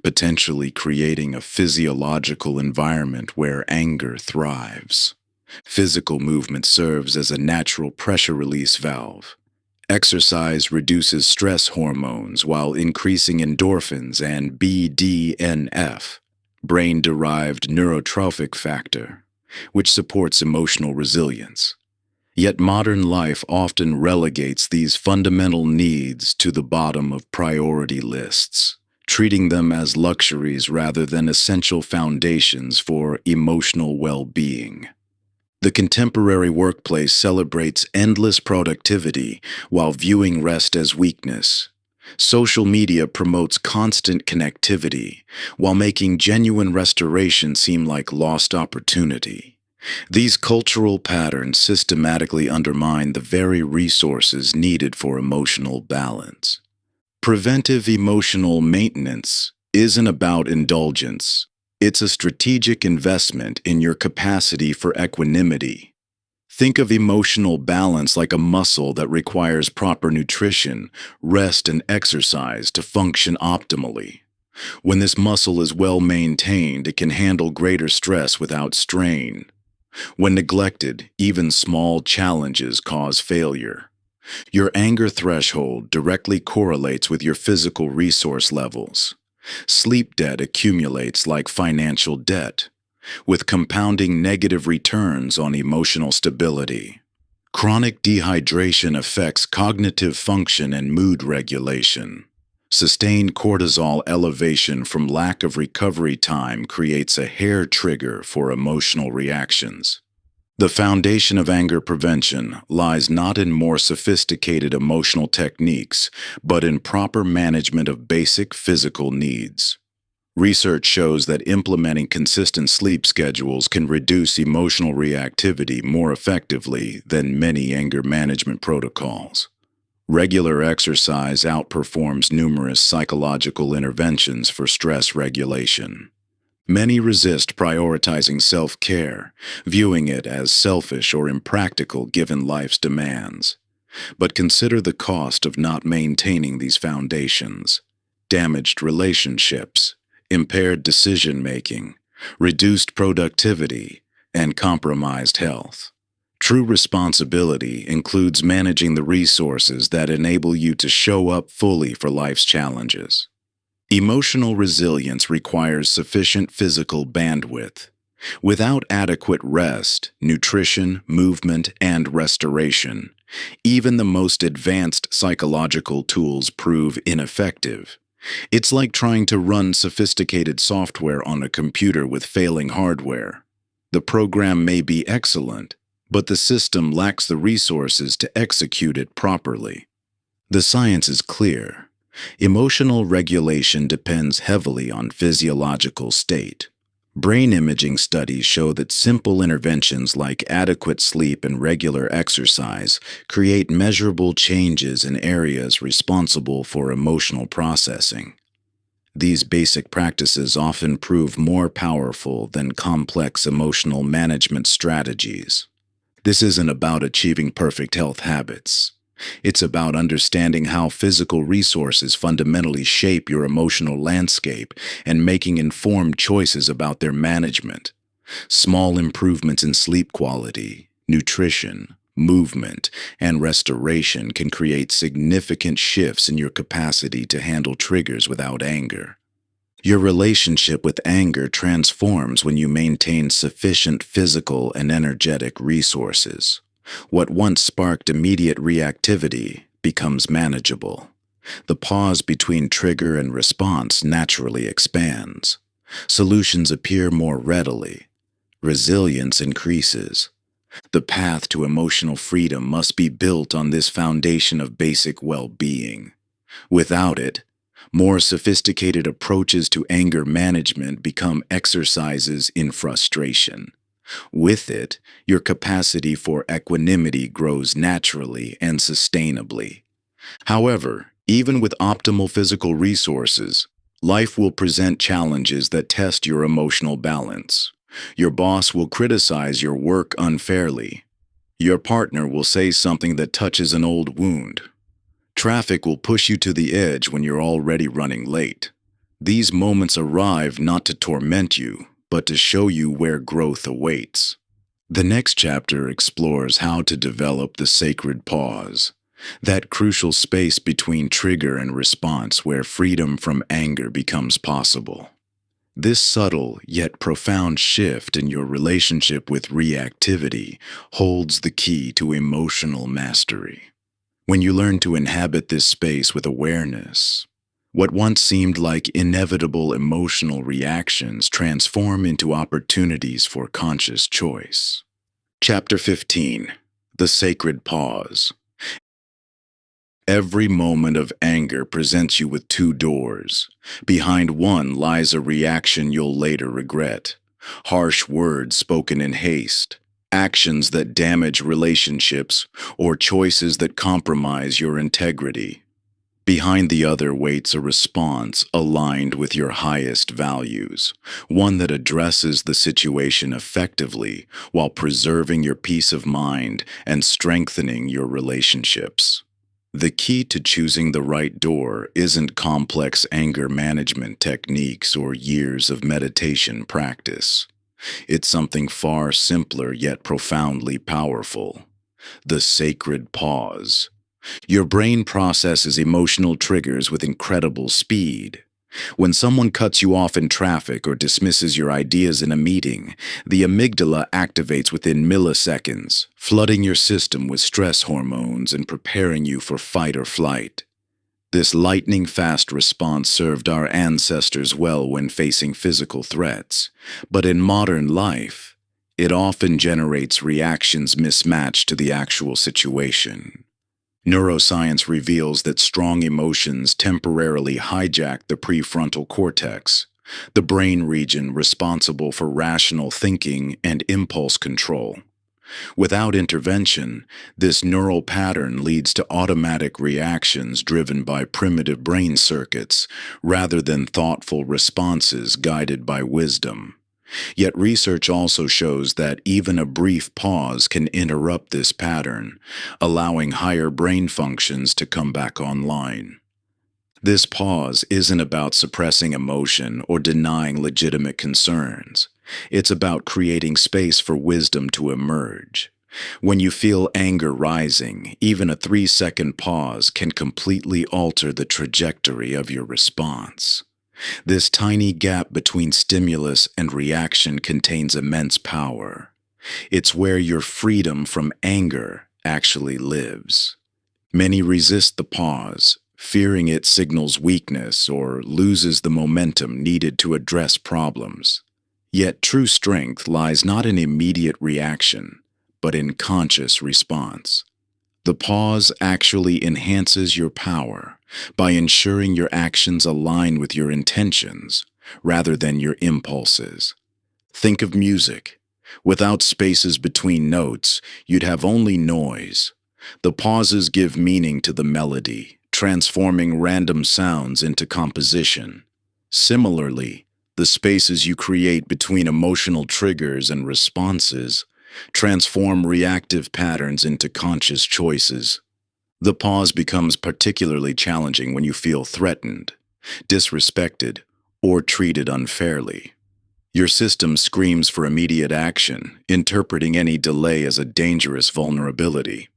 potentially creating a physiological environment where anger thrives. Physical movement serves as a natural pressure release valve. Exercise reduces stress hormones while increasing endorphins and BDNF, brain-derived neurotrophic factor, which supports emotional resilience. Yet modern life often relegates these fundamental needs to the bottom of priority lists, treating them as luxuries rather than essential foundations for emotional well-being. The contemporary workplace celebrates endless productivity while viewing rest as weakness. Social media promotes constant connectivity while making genuine restoration seem like lost opportunity. These cultural patterns systematically undermine the very resources needed for emotional balance. Preventive emotional maintenance isn't about indulgence. It's a strategic investment in your capacity for equanimity. Think of emotional balance like a muscle that requires proper nutrition, rest, and exercise to function optimally. When this muscle is well maintained, it can handle greater stress without strain. When neglected, even small challenges cause failure. Your anger threshold directly correlates with your physical resource levels. Sleep debt accumulates like financial debt, with compounding negative returns on emotional stability. Chronic dehydration affects cognitive function and mood regulation. Sustained cortisol elevation from lack of recovery time creates a hair trigger for emotional reactions. The foundation of anger prevention lies not in more sophisticated emotional techniques, but in proper management of basic physical needs. Research shows that implementing consistent sleep schedules can reduce emotional reactivity more effectively than many anger management protocols. Regular exercise outperforms numerous psychological interventions for stress regulation. Many resist prioritizing self-care, viewing it as selfish or impractical given life's demands. But consider the cost of not maintaining these foundations. Damaged relationships, impaired decision-making, reduced productivity, and compromised health. True responsibility includes managing the resources that enable you to show up fully for life's challenges. Emotional resilience requires sufficient physical bandwidth. Without adequate rest, nutrition, movement, and restoration, even the most advanced psychological tools prove ineffective. It's like trying to run sophisticated software on a computer with failing hardware. The program may be excellent, but the system lacks the resources to execute it properly. The science is clear. Emotional regulation depends heavily on physiological state. Brain imaging studies show that simple interventions like adequate sleep and regular exercise create measurable changes in areas responsible for emotional processing. These basic practices often prove more powerful than complex emotional management strategies. This isn't about achieving perfect health habits. It's about understanding how physical resources fundamentally shape your emotional landscape and making informed choices about their management. Small improvements in sleep quality, nutrition, movement, and restoration can create significant shifts in your capacity to handle triggers without anger. Your relationship with anger transforms when you maintain sufficient physical and energetic resources. What once sparked immediate reactivity becomes manageable. The pause between trigger and response naturally expands. Solutions appear more readily. Resilience increases. The path to emotional freedom must be built on this foundation of basic well-being. Without it, more sophisticated approaches to anger management become exercises in frustration. With it, your capacity for equanimity grows naturally and sustainably. However, even with optimal physical resources, life will present challenges that test your emotional balance. Your boss will criticize your work unfairly. Your partner will say something that touches an old wound. Traffic will push you to the edge when you're already running late. These moments arrive not to torment you, but to show you where growth awaits. The next chapter explores how to develop the sacred pause, that crucial space between trigger and response where freedom from anger becomes possible. This subtle yet profound shift in your relationship with reactivity holds the key to emotional mastery. When you learn to inhabit this space with awareness, what once seemed like inevitable emotional reactions transform into opportunities for conscious choice. Chapter 15. The Sacred Pause. Every moment of anger presents you with two doors. Behind one lies a reaction you'll later regret. Harsh words spoken in haste, actions that damage relationships, or choices that compromise your integrity. Behind the other waits a response aligned with your highest values, one that addresses the situation effectively while preserving your peace of mind and strengthening your relationships. The key to choosing the right door isn't complex anger management techniques or years of meditation practice. It's something far simpler yet profoundly powerful. The sacred pause. Your brain processes emotional triggers with incredible speed. When someone cuts you off in traffic or dismisses your ideas in a meeting, the amygdala activates within milliseconds, flooding your system with stress hormones and preparing you for fight or flight. This lightning-fast response served our ancestors well when facing physical threats, but in modern life, it often generates reactions mismatched to the actual situation. Neuroscience reveals that strong emotions temporarily hijack the prefrontal cortex, the brain region responsible for rational thinking and impulse control. Without intervention, this neural pattern leads to automatic reactions driven by primitive brain circuits rather than thoughtful responses guided by wisdom. Yet research also shows that even a brief pause can interrupt this pattern, allowing higher brain functions to come back online. This pause isn't about suppressing emotion or denying legitimate concerns. It's about creating space for wisdom to emerge. When you feel anger rising, even a 3-second pause can completely alter the trajectory of your response. This tiny gap between stimulus and reaction contains immense power. It's where your freedom from anger actually lives. Many resist the pause, fearing it signals weakness or loses the momentum needed to address problems. Yet true strength lies not in immediate reaction, but in conscious response. The pause actually enhances your power by ensuring your actions align with your intentions rather than your impulses. Think of music. Without spaces between notes, you'd have only noise. The pauses give meaning to the melody, transforming random sounds into composition. Similarly, the spaces you create between emotional triggers and responses transform reactive patterns into conscious choices. The pause becomes particularly challenging when you feel threatened, disrespected, or treated unfairly. Your system screams for immediate action, interpreting any delay as a dangerous vulnerability.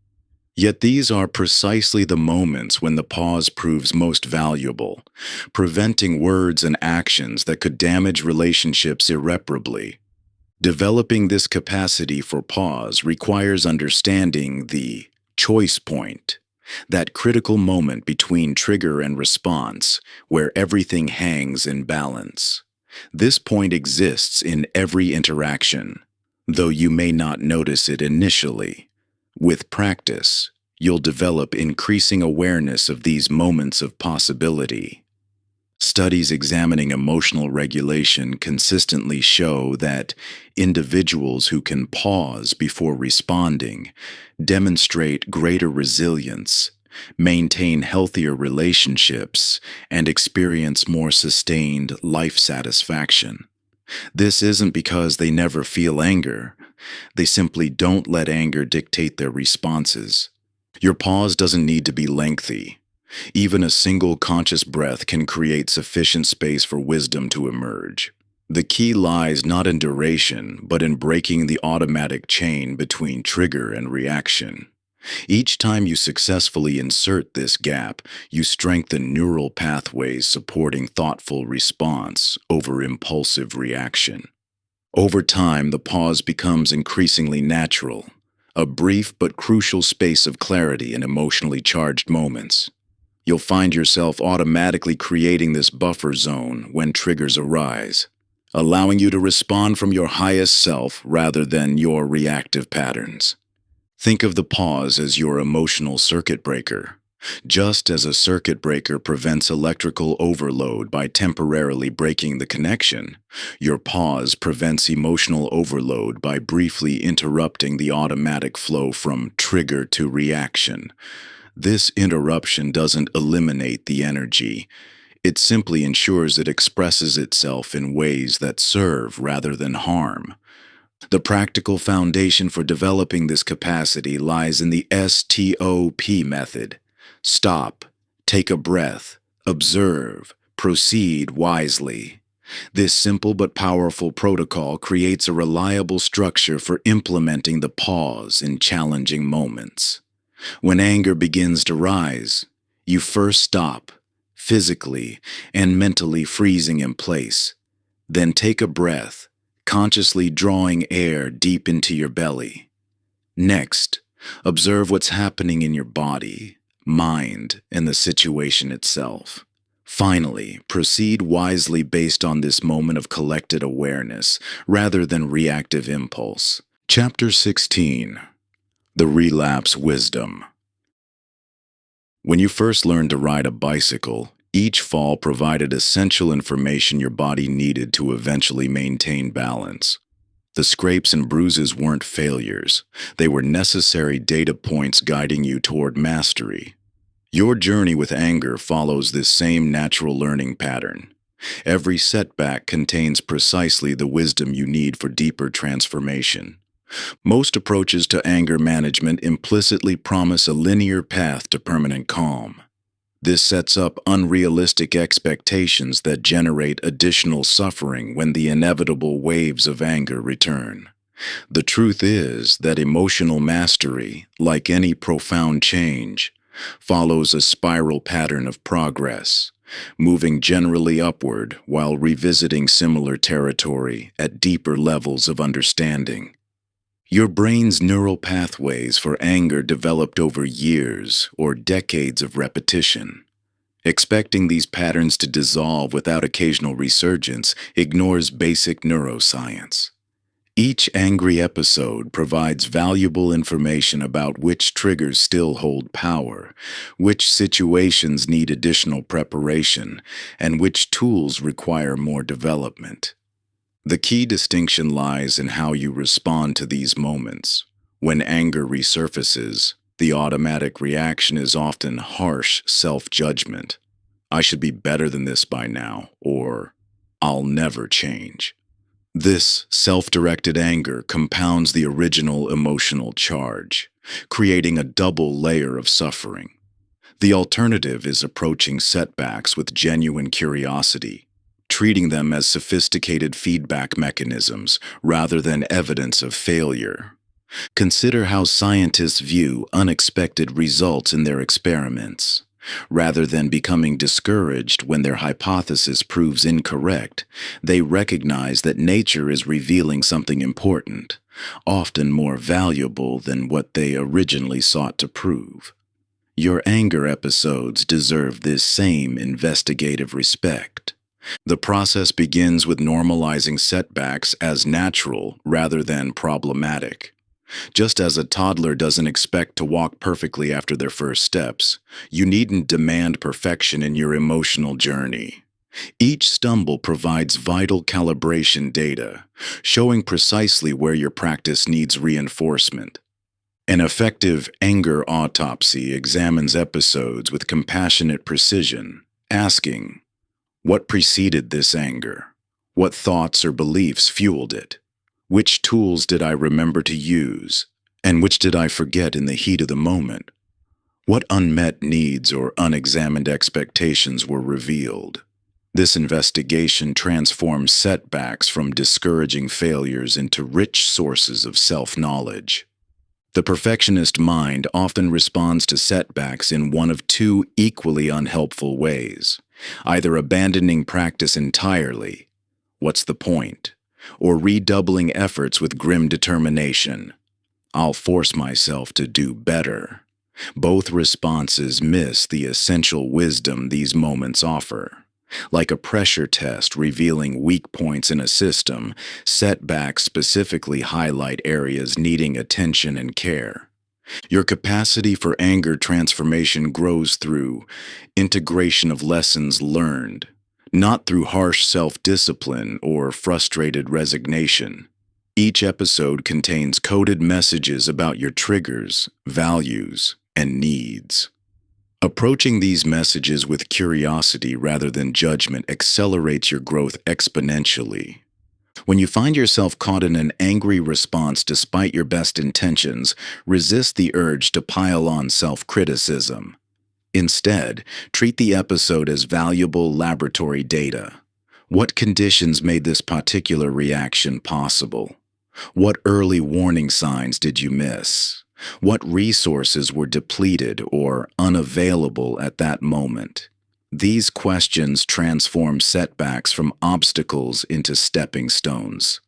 Yet these are precisely the moments when the pause proves most valuable, preventing words and actions that could damage relationships irreparably. Developing this capacity for pause requires understanding the choice point, that critical moment between trigger and response, where everything hangs in balance. This point exists in every interaction, though you may not notice it initially. With practice, you'll develop increasing awareness of these moments of possibility. Studies examining emotional regulation consistently show that individuals who can pause before responding demonstrate greater resilience, maintain healthier relationships, and experience more sustained life satisfaction. This isn't because they never feel anger. They simply don't let anger dictate their responses. Your pause doesn't need to be lengthy. Even a single conscious breath can create sufficient space for wisdom to emerge. The key lies not in duration, but in breaking the automatic chain between trigger and reaction. Each time you successfully insert this gap, you strengthen neural pathways supporting thoughtful response over impulsive reaction. Over time, the pause becomes increasingly natural, a brief but crucial space of clarity in emotionally charged moments. You'll find yourself automatically creating this buffer zone when triggers arise, allowing you to respond from your highest self rather than your reactive patterns. Think of the pause as your emotional circuit breaker. Just as a circuit breaker prevents electrical overload by temporarily breaking the connection, your pause prevents emotional overload by briefly interrupting the automatic flow from trigger to reaction. This interruption doesn't eliminate the energy. It simply ensures it expresses itself in ways that serve rather than harm. The practical foundation for developing this capacity lies in the STOP method. Stop, take a breath, observe, proceed wisely. This simple but powerful protocol creates a reliable structure for implementing the pause in challenging moments. When anger begins to rise, you first stop, physically and mentally freezing in place. Then take a breath, consciously drawing air deep into your belly. Next, observe what's happening in your body, mind, and the situation itself. Finally, proceed wisely based on this moment of collected awareness rather than reactive impulse. Chapter 16. The Relapse Wisdom. When you first learned to ride a bicycle, each fall provided essential information your body needed to eventually maintain balance. The scrapes and bruises weren't failures. They were necessary data points guiding you toward mastery. Your journey with anger follows this same natural learning pattern. Every setback contains precisely the wisdom you need for deeper transformation. Most approaches to anger management implicitly promise a linear path to permanent calm. This sets up unrealistic expectations that generate additional suffering when the inevitable waves of anger return. The truth is that emotional mastery, like any profound change, follows a spiral pattern of progress, moving generally upward while revisiting similar territory at deeper levels of understanding. Your brain's neural pathways for anger developed over years or decades of repetition. Expecting these patterns to dissolve without occasional resurgence ignores basic neuroscience. Each angry episode provides valuable information about which triggers still hold power, which situations need additional preparation, and which tools require more development. The key distinction lies in how you respond to these moments. When anger resurfaces, the automatic reaction is often harsh self-judgment. I should be better than this by now, or I'll never change. This self-directed anger compounds the original emotional charge, creating a double layer of suffering. The alternative is approaching setbacks with genuine curiosity, treating them as sophisticated feedback mechanisms rather than evidence of failure. Consider how scientists view unexpected results in their experiments. Rather than becoming discouraged when their hypothesis proves incorrect, they recognize that nature is revealing something important, often more valuable than what they originally sought to prove. Your anger episodes deserve this same investigative respect. The process begins with normalizing setbacks as natural rather than problematic. Just as a toddler doesn't expect to walk perfectly after their first steps, you needn't demand perfection in your emotional journey. Each stumble provides vital calibration data, showing precisely where your practice needs reinforcement. An effective anger autopsy examines episodes with compassionate precision, asking, what preceded this anger? What thoughts or beliefs fueled it? Which tools did I remember to use, and which did I forget in the heat of the moment? What unmet needs or unexamined expectations were revealed? This investigation transforms setbacks from discouraging failures into rich sources of self-knowledge. The perfectionist mind often responds to setbacks in one of two equally unhelpful ways, either abandoning practice entirely, what's the point? Or redoubling efforts with grim determination. I'll force myself to do better. Both responses miss the essential wisdom these moments offer. Like a pressure test revealing weak points in a system, setbacks specifically highlight areas needing attention and care. Your capacity for anger transformation grows through integration of lessons learned, not through harsh self-discipline or frustrated resignation. Each episode contains coded messages about your triggers, values, and needs. Approaching these messages with curiosity rather than judgment accelerates your growth exponentially. When you find yourself caught in an angry response despite your best intentions, resist the urge to pile on self-criticism. Instead, treat the episode as valuable laboratory data. What conditions made this particular reaction possible? What early warning signs did you miss? What resources were depleted or unavailable at that moment? These questions transform setbacks from obstacles into stepping stones.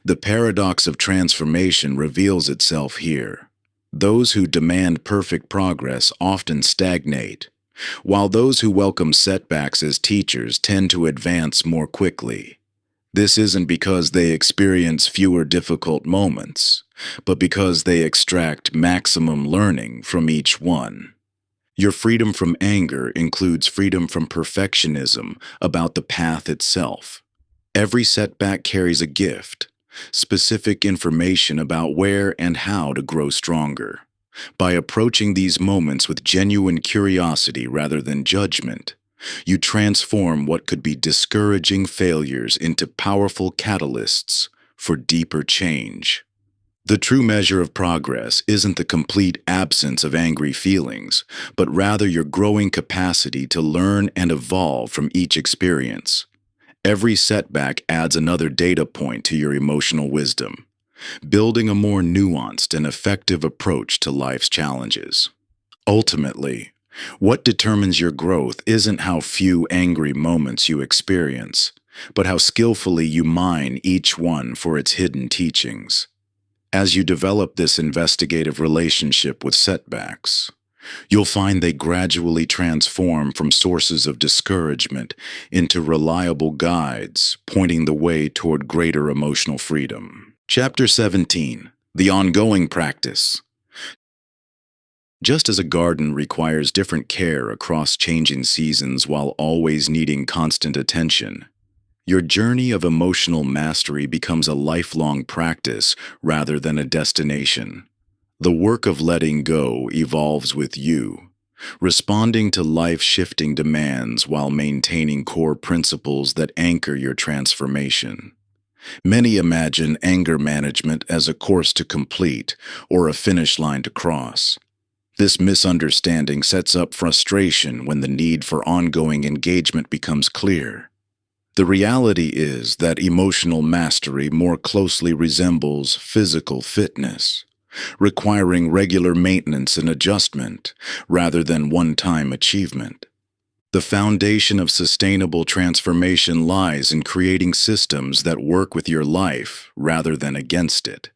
The paradox of transformation reveals itself here. Those who demand perfect progress often stagnate, while those who welcome setbacks as teachers tend to advance more quickly. This isn't because they experience fewer difficult moments, but because they extract maximum learning from each one. Your freedom from anger includes freedom from perfectionism about the path itself. Every setback carries a gift, specific information about where and how to grow stronger. By approaching these moments with genuine curiosity rather than judgment, you transform what could be discouraging failures into powerful catalysts for deeper change. The true measure of progress isn't the complete absence of angry feelings, but rather your growing capacity to learn and evolve from each experience. Every setback adds another data point to your emotional wisdom, building a more nuanced and effective approach to life's challenges. Ultimately, what determines your growth isn't how few angry moments you experience, but how skillfully you mine each one for its hidden teachings. As you develop this investigative relationship with setbacks, you'll find they gradually transform from sources of discouragement into reliable guides, pointing the way toward greater emotional freedom. Chapter 17. The Ongoing Practice. Just as a garden requires different care across changing seasons while always needing constant attention, your journey of emotional mastery becomes a lifelong practice rather than a destination. The work of letting go evolves with you, responding to life-shifting demands while maintaining core principles that anchor your transformation. Many imagine anger management as a course to complete or a finish line to cross. This misunderstanding sets up frustration when the need for ongoing engagement becomes clear. The reality is that emotional mastery more closely resembles physical fitness, requiring regular maintenance and adjustment rather than one-time achievement. The foundation of sustainable transformation lies in creating systems that work with your life rather than against it.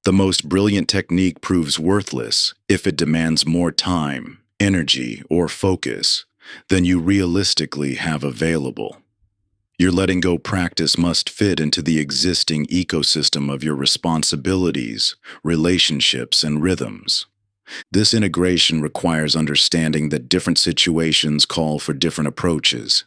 The most brilliant technique proves worthless if it demands more time, energy, or focus than you realistically have available. Your letting go practice must fit into the existing ecosystem of your responsibilities, relationships, and rhythms. This integration requires understanding that different situations call for different approaches.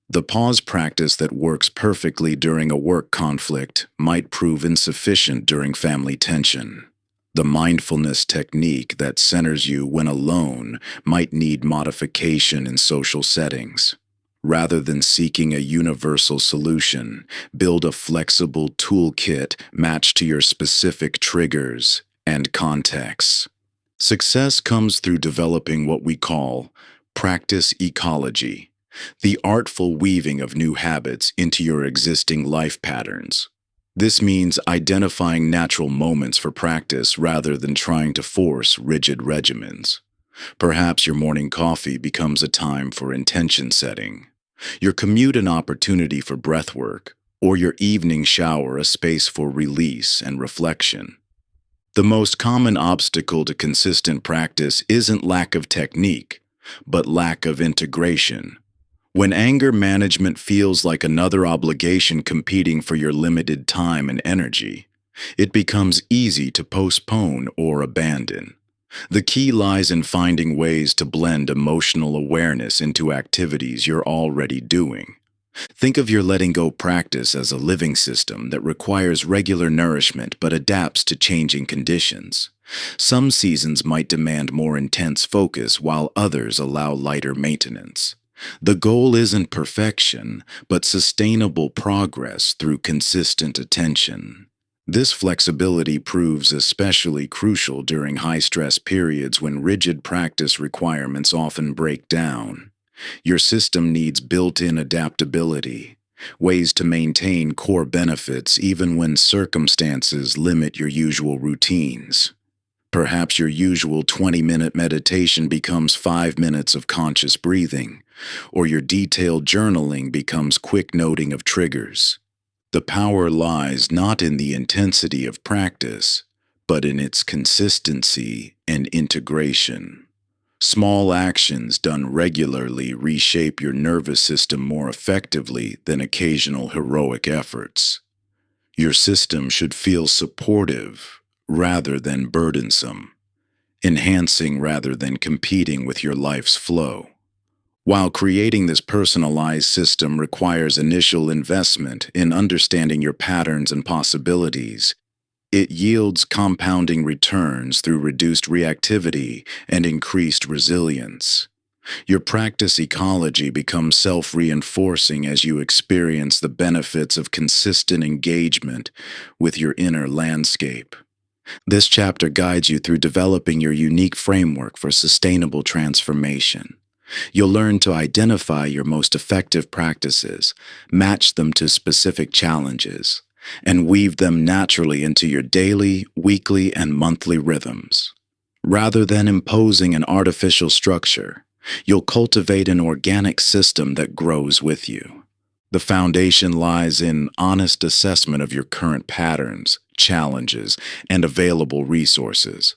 The pause practice that works perfectly during a work conflict might prove insufficient during family tension. The mindfulness technique that centers you when alone might need modification in social settings. Rather than seeking a universal solution, build a flexible toolkit matched to your specific triggers and contexts. Success comes through developing what we call practice ecology, the artful weaving of new habits into your existing life patterns. This means identifying natural moments for practice rather than trying to force rigid regimens. Perhaps your morning coffee becomes a time for intention setting, your commute an opportunity for breath work, or your evening shower a space for release and reflection. The most common obstacle to consistent practice isn't lack of technique, but lack of integration. When anger management feels like another obligation competing for your limited time and energy, it becomes easy to postpone or abandon. The key lies in finding ways to blend emotional awareness into activities you're already doing. Think of your letting go practice as a living system that requires regular nourishment but adapts to changing conditions. Some seasons might demand more intense focus while others allow lighter maintenance. The goal isn't perfection, but sustainable progress through consistent attention. This flexibility proves especially crucial during high-stress periods when rigid practice requirements often break down. Your system needs built-in adaptability, ways to maintain core benefits even when circumstances limit your usual routines. Perhaps your usual 20-minute meditation becomes 5 minutes of conscious breathing, or your detailed journaling becomes quick noting of triggers. The power lies not in the intensity of practice, but in its consistency and integration. Small actions done regularly reshape your nervous system more effectively than occasional heroic efforts. Your system should feel supportive rather than burdensome, enhancing rather than competing with your life's flow. While creating this personalized system requires initial investment in understanding your patterns and possibilities, it yields compounding returns through reduced reactivity and increased resilience. Your practice ecology becomes self-reinforcing as you experience the benefits of consistent engagement with your inner landscape. This chapter guides you through developing your unique framework for sustainable transformation. You'll learn to identify your most effective practices, match them to specific challenges, and weave them naturally into your daily, weekly, and monthly rhythms. Rather than imposing an artificial structure, you'll cultivate an organic system that grows with you. The foundation lies in honest assessment of your current patterns, challenges, and available resources.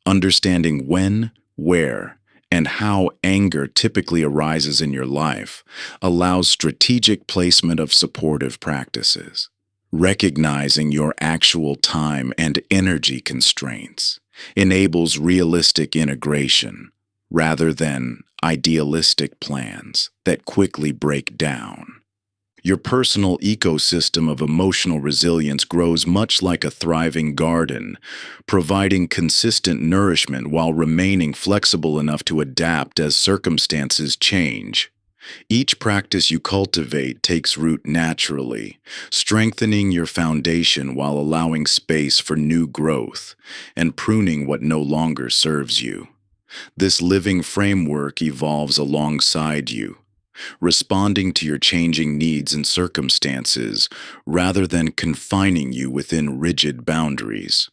Understanding when, where, and how anger typically arises in your life allows strategic placement of supportive practices. Recognizing your actual time and energy constraints enables realistic integration rather than idealistic plans that quickly break down. Your personal ecosystem of emotional resilience grows much like a thriving garden, providing consistent nourishment while remaining flexible enough to adapt as circumstances change. Each practice you cultivate takes root naturally, strengthening your foundation while allowing space for new growth and pruning what no longer serves you. This living framework evolves alongside you, responding to your changing needs and circumstances rather than confining you within rigid boundaries.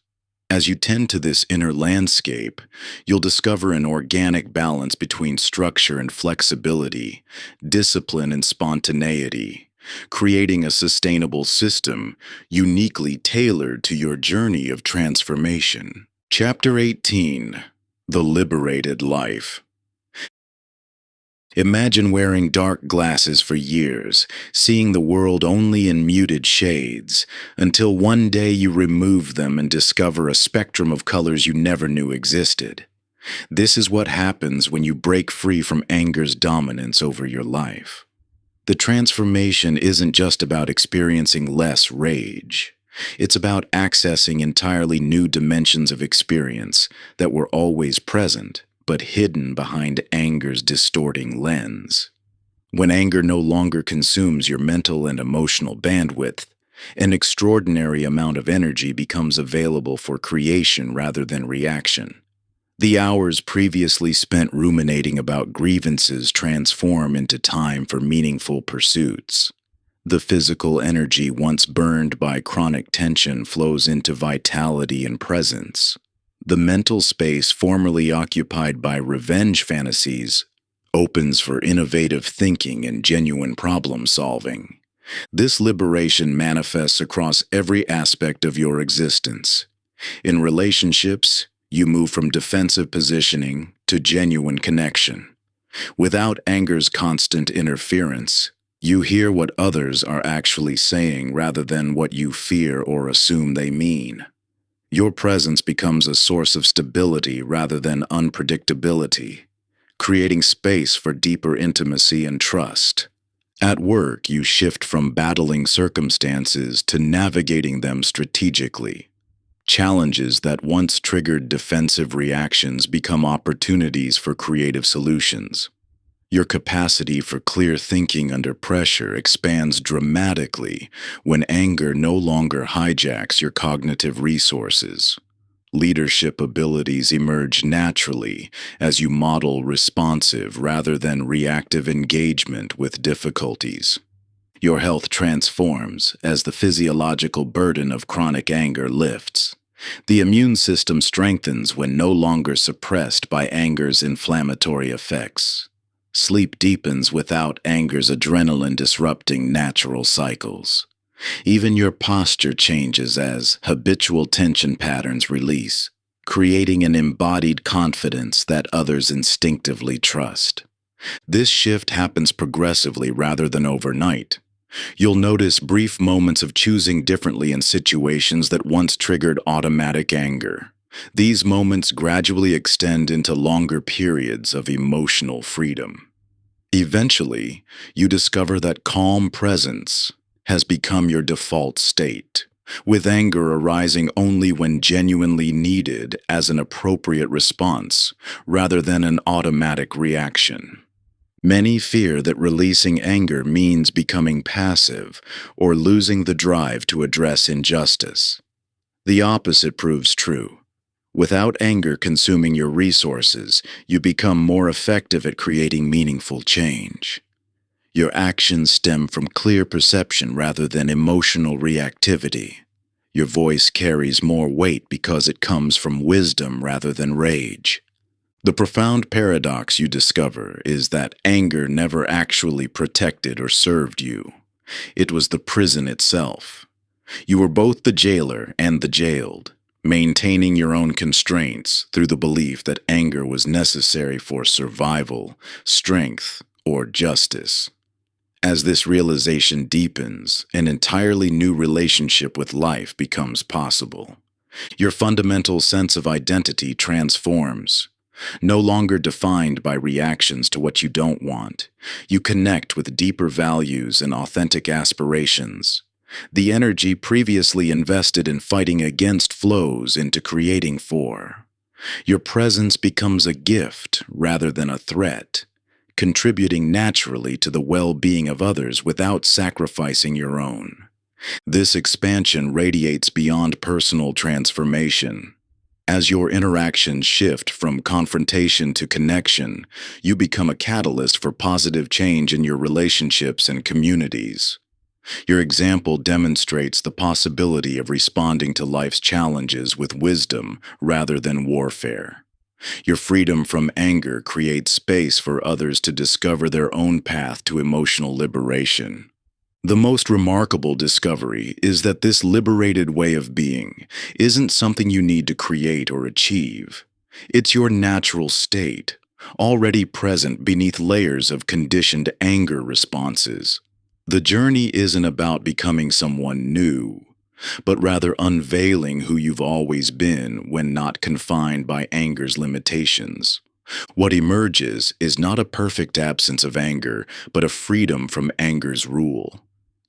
As you tend to this inner landscape, you'll discover an organic balance between structure and flexibility, discipline and spontaneity, creating a sustainable system uniquely tailored to your journey of transformation. Chapter 18: The Liberated Life. Imagine wearing dark glasses for years, seeing the world only in muted shades, until one day you remove them and discover a spectrum of colors you never knew existed. This is what happens when you break free from anger's dominance over your life. The transformation isn't just about experiencing less rage. It's about accessing entirely new dimensions of experience that were always present, but hidden behind anger's distorting lens. When anger no longer consumes your mental and emotional bandwidth, an extraordinary amount of energy becomes available for creation rather than reaction. The hours previously spent ruminating about grievances transform into time for meaningful pursuits. The physical energy once burned by chronic tension flows into vitality and presence. The mental space formerly occupied by revenge fantasies opens for innovative thinking and genuine problem solving. This liberation manifests across every aspect of your existence. In relationships, you move from defensive positioning to genuine connection. Without anger's constant interference, you hear what others are actually saying rather than what you fear or assume they mean. Your presence becomes a source of stability rather than unpredictability, creating space for deeper intimacy and trust. At work, you shift from battling circumstances to navigating them strategically. Challenges that once triggered defensive reactions become opportunities for creative solutions. Your capacity for clear thinking under pressure expands dramatically when anger no longer hijacks your cognitive resources. Leadership abilities emerge naturally as you model responsive rather than reactive engagement with difficulties. Your health transforms as the physiological burden of chronic anger lifts. The immune system strengthens when no longer suppressed by anger's inflammatory effects. Sleep deepens without anger's adrenaline disrupting natural cycles. Even your posture changes as habitual tension patterns release, creating an embodied confidence that others instinctively trust. This shift happens progressively rather than overnight. You'll notice brief moments of choosing differently in situations that once triggered automatic anger. These moments gradually extend into longer periods of emotional freedom. Eventually, you discover that calm presence has become your default state, with anger arising only when genuinely needed as an appropriate response rather than an automatic reaction. Many fear that releasing anger means becoming passive or losing the drive to address injustice. The opposite proves true. Without anger consuming your resources, you become more effective at creating meaningful change. Your actions stem from clear perception rather than emotional reactivity. Your voice carries more weight because it comes from wisdom rather than rage. The profound paradox you discover is that anger never actually protected or served you. It was the prison itself. You were both the jailer and the jailed, maintaining your own constraints through the belief that anger was necessary for survival, strength, or justice. As this realization deepens, an entirely new relationship with life becomes possible. Your fundamental sense of identity transforms. No longer defined by reactions to what you don't want, you connect with deeper values and authentic aspirations. The energy previously invested in fighting against flows into creating for. Your presence becomes a gift rather than a threat, contributing naturally to the well-being of others without sacrificing your own. This expansion radiates beyond personal transformation. As your interactions shift from confrontation to connection, you become a catalyst for positive change in your relationships and communities. Your example demonstrates the possibility of responding to life's challenges with wisdom rather than warfare. Your freedom from anger creates space for others to discover their own path to emotional liberation. The most remarkable discovery is that this liberated way of being isn't something you need to create or achieve. It's your natural state, already present beneath layers of conditioned anger responses. The journey isn't about becoming someone new, but rather unveiling who you've always been when not confined by anger's limitations. What emerges is not a perfect absence of anger, but a freedom from anger's rule.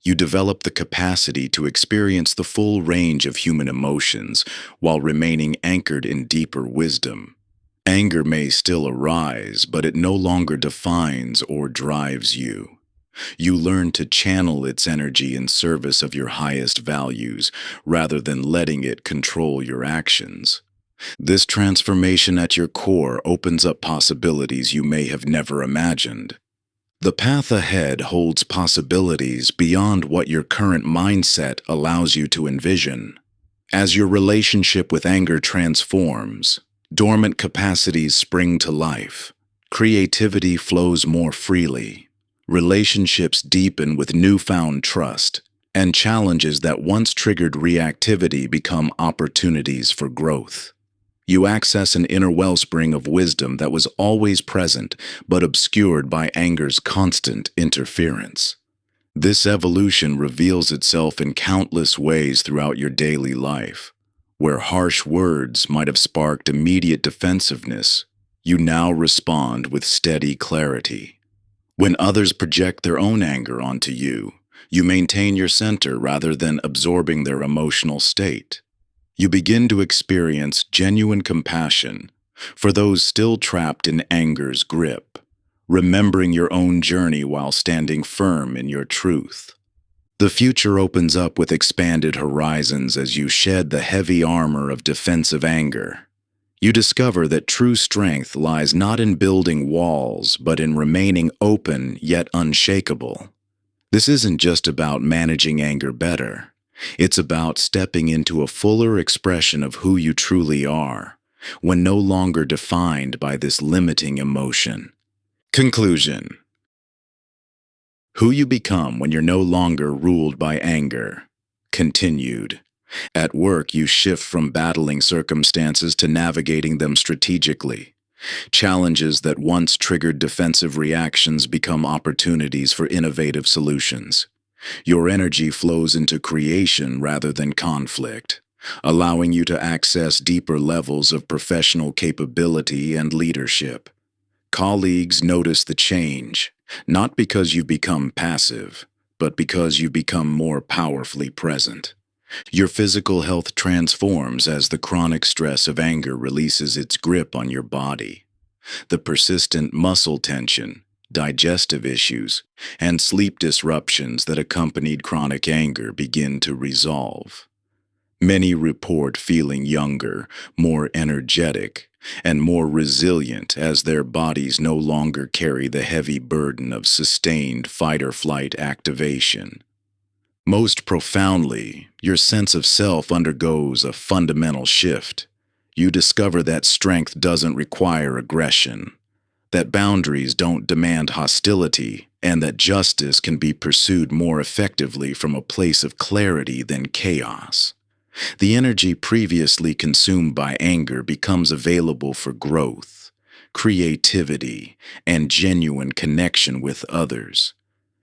You develop the capacity to experience the full range of human emotions while remaining anchored in deeper wisdom. Anger may still arise, but it no longer defines or drives you. You learn to channel its energy in service of your highest values rather than letting it control your actions. This transformation at your core opens up possibilities you may have never imagined. The path ahead holds possibilities beyond what your current mindset allows you to envision. As your relationship with anger transforms, dormant capacities spring to life. Creativity flows more freely. Relationships deepen with newfound trust, and challenges that once triggered reactivity become opportunities for growth. You access an inner wellspring of wisdom that was always present but obscured by anger's constant interference. This evolution reveals itself in countless ways throughout your daily life. Where harsh words might have sparked immediate defensiveness, you now respond with steady clarity. When others project their own anger onto you, you maintain your center rather than absorbing their emotional state. You begin to experience genuine compassion for those still trapped in anger's grip, remembering your own journey while standing firm in your truth. The future opens up with expanded horizons as you shed the heavy armor of defensive anger. You discover that true strength lies not in building walls, but in remaining open yet unshakable. This isn't just about managing anger better. It's about stepping into a fuller expression of who you truly are, when no longer defined by this limiting emotion. Conclusion: who you become when you're no longer ruled by anger. Continued. At work, you shift from battling circumstances to navigating them strategically. Challenges that once triggered defensive reactions become opportunities for innovative solutions. Your energy flows into creation rather than conflict, allowing you to access deeper levels of professional capability and leadership. Colleagues notice the change, not because you've become passive, but because you become more powerfully present. Your physical health transforms as the chronic stress of anger releases its grip on your body. The persistent muscle tension, digestive issues, and sleep disruptions that accompanied chronic anger begin to resolve. Many report feeling younger, more energetic, and more resilient as their bodies no longer carry the heavy burden of sustained fight-or-flight activation. Most profoundly, your sense of self undergoes a fundamental shift. You discover that strength doesn't require aggression, that boundaries don't demand hostility, and that justice can be pursued more effectively from a place of clarity than chaos. The energy previously consumed by anger becomes available for growth, creativity, and genuine connection with others.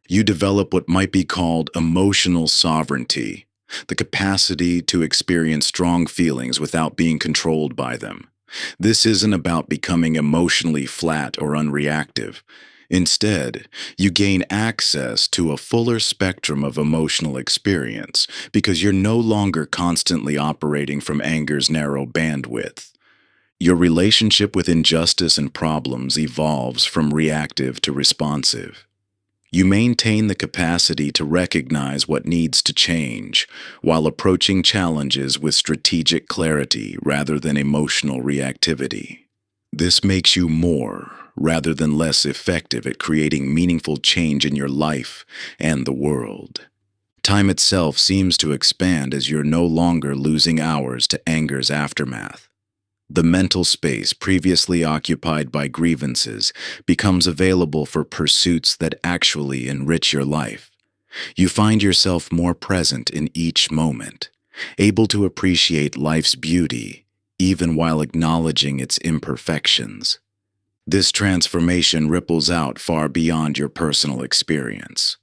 You develop what might be called emotional sovereignty, the capacity to experience strong feelings without being controlled by them. This isn't about becoming emotionally flat or unreactive. Instead, you gain access to a fuller spectrum of emotional experience because you're no longer constantly operating from anger's narrow bandwidth. Your relationship with injustice and problems evolves from reactive to responsive. You maintain the capacity to recognize what needs to change while approaching challenges with strategic clarity rather than emotional reactivity. This makes you more, rather than less effective at creating meaningful change in your life and the world. Time itself seems to expand as you're no longer losing hours to anger's aftermath. The mental space previously occupied by grievances becomes available for pursuits that actually enrich your life. You find yourself more present in each moment, able to appreciate life's beauty even while acknowledging its imperfections. This transformation ripples out far beyond your personal experience.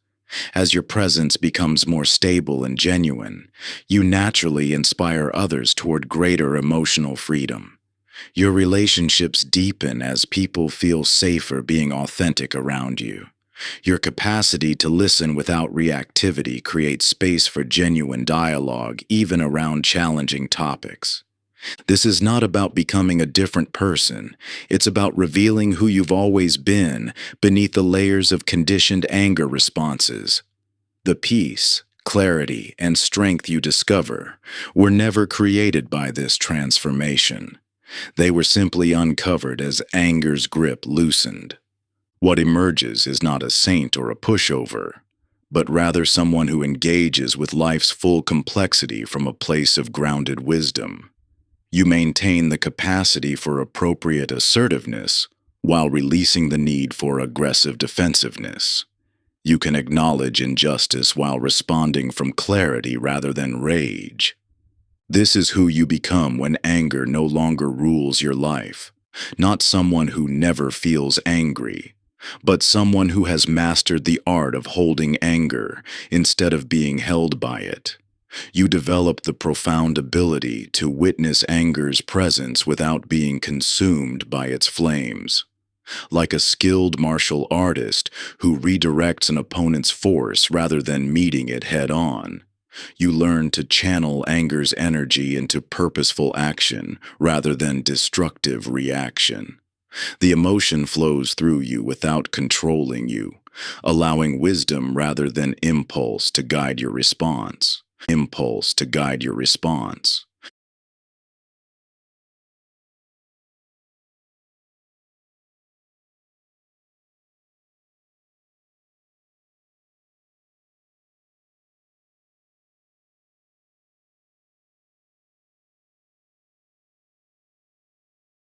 As your presence becomes more stable and genuine, you naturally inspire others toward greater emotional freedom. Your relationships deepen as people feel safer being authentic around you. Your capacity to listen without reactivity creates space for genuine dialogue, even around challenging topics. This is not about becoming a different person. It's about revealing who you've always been beneath the layers of conditioned anger responses. The peace, clarity, and strength you discover were never created by this transformation. They were simply uncovered as anger's grip loosened. What emerges is not a saint or a pushover, but rather someone who engages with life's full complexity from a place of grounded wisdom. You maintain the capacity for appropriate assertiveness while releasing the need for aggressive defensiveness. You can acknowledge injustice while responding from clarity rather than rage. This is who you become when anger no longer rules your life. Not someone who never feels angry, but someone who has mastered the art of holding anger instead of being held by it. You develop the profound ability to witness anger's presence without being consumed by its flames. Like a skilled martial artist who redirects an opponent's force rather than meeting it head-on. You learn to channel anger's energy into purposeful action rather than destructive reaction. The emotion flows through you without controlling you, allowing wisdom rather than impulse to guide your response.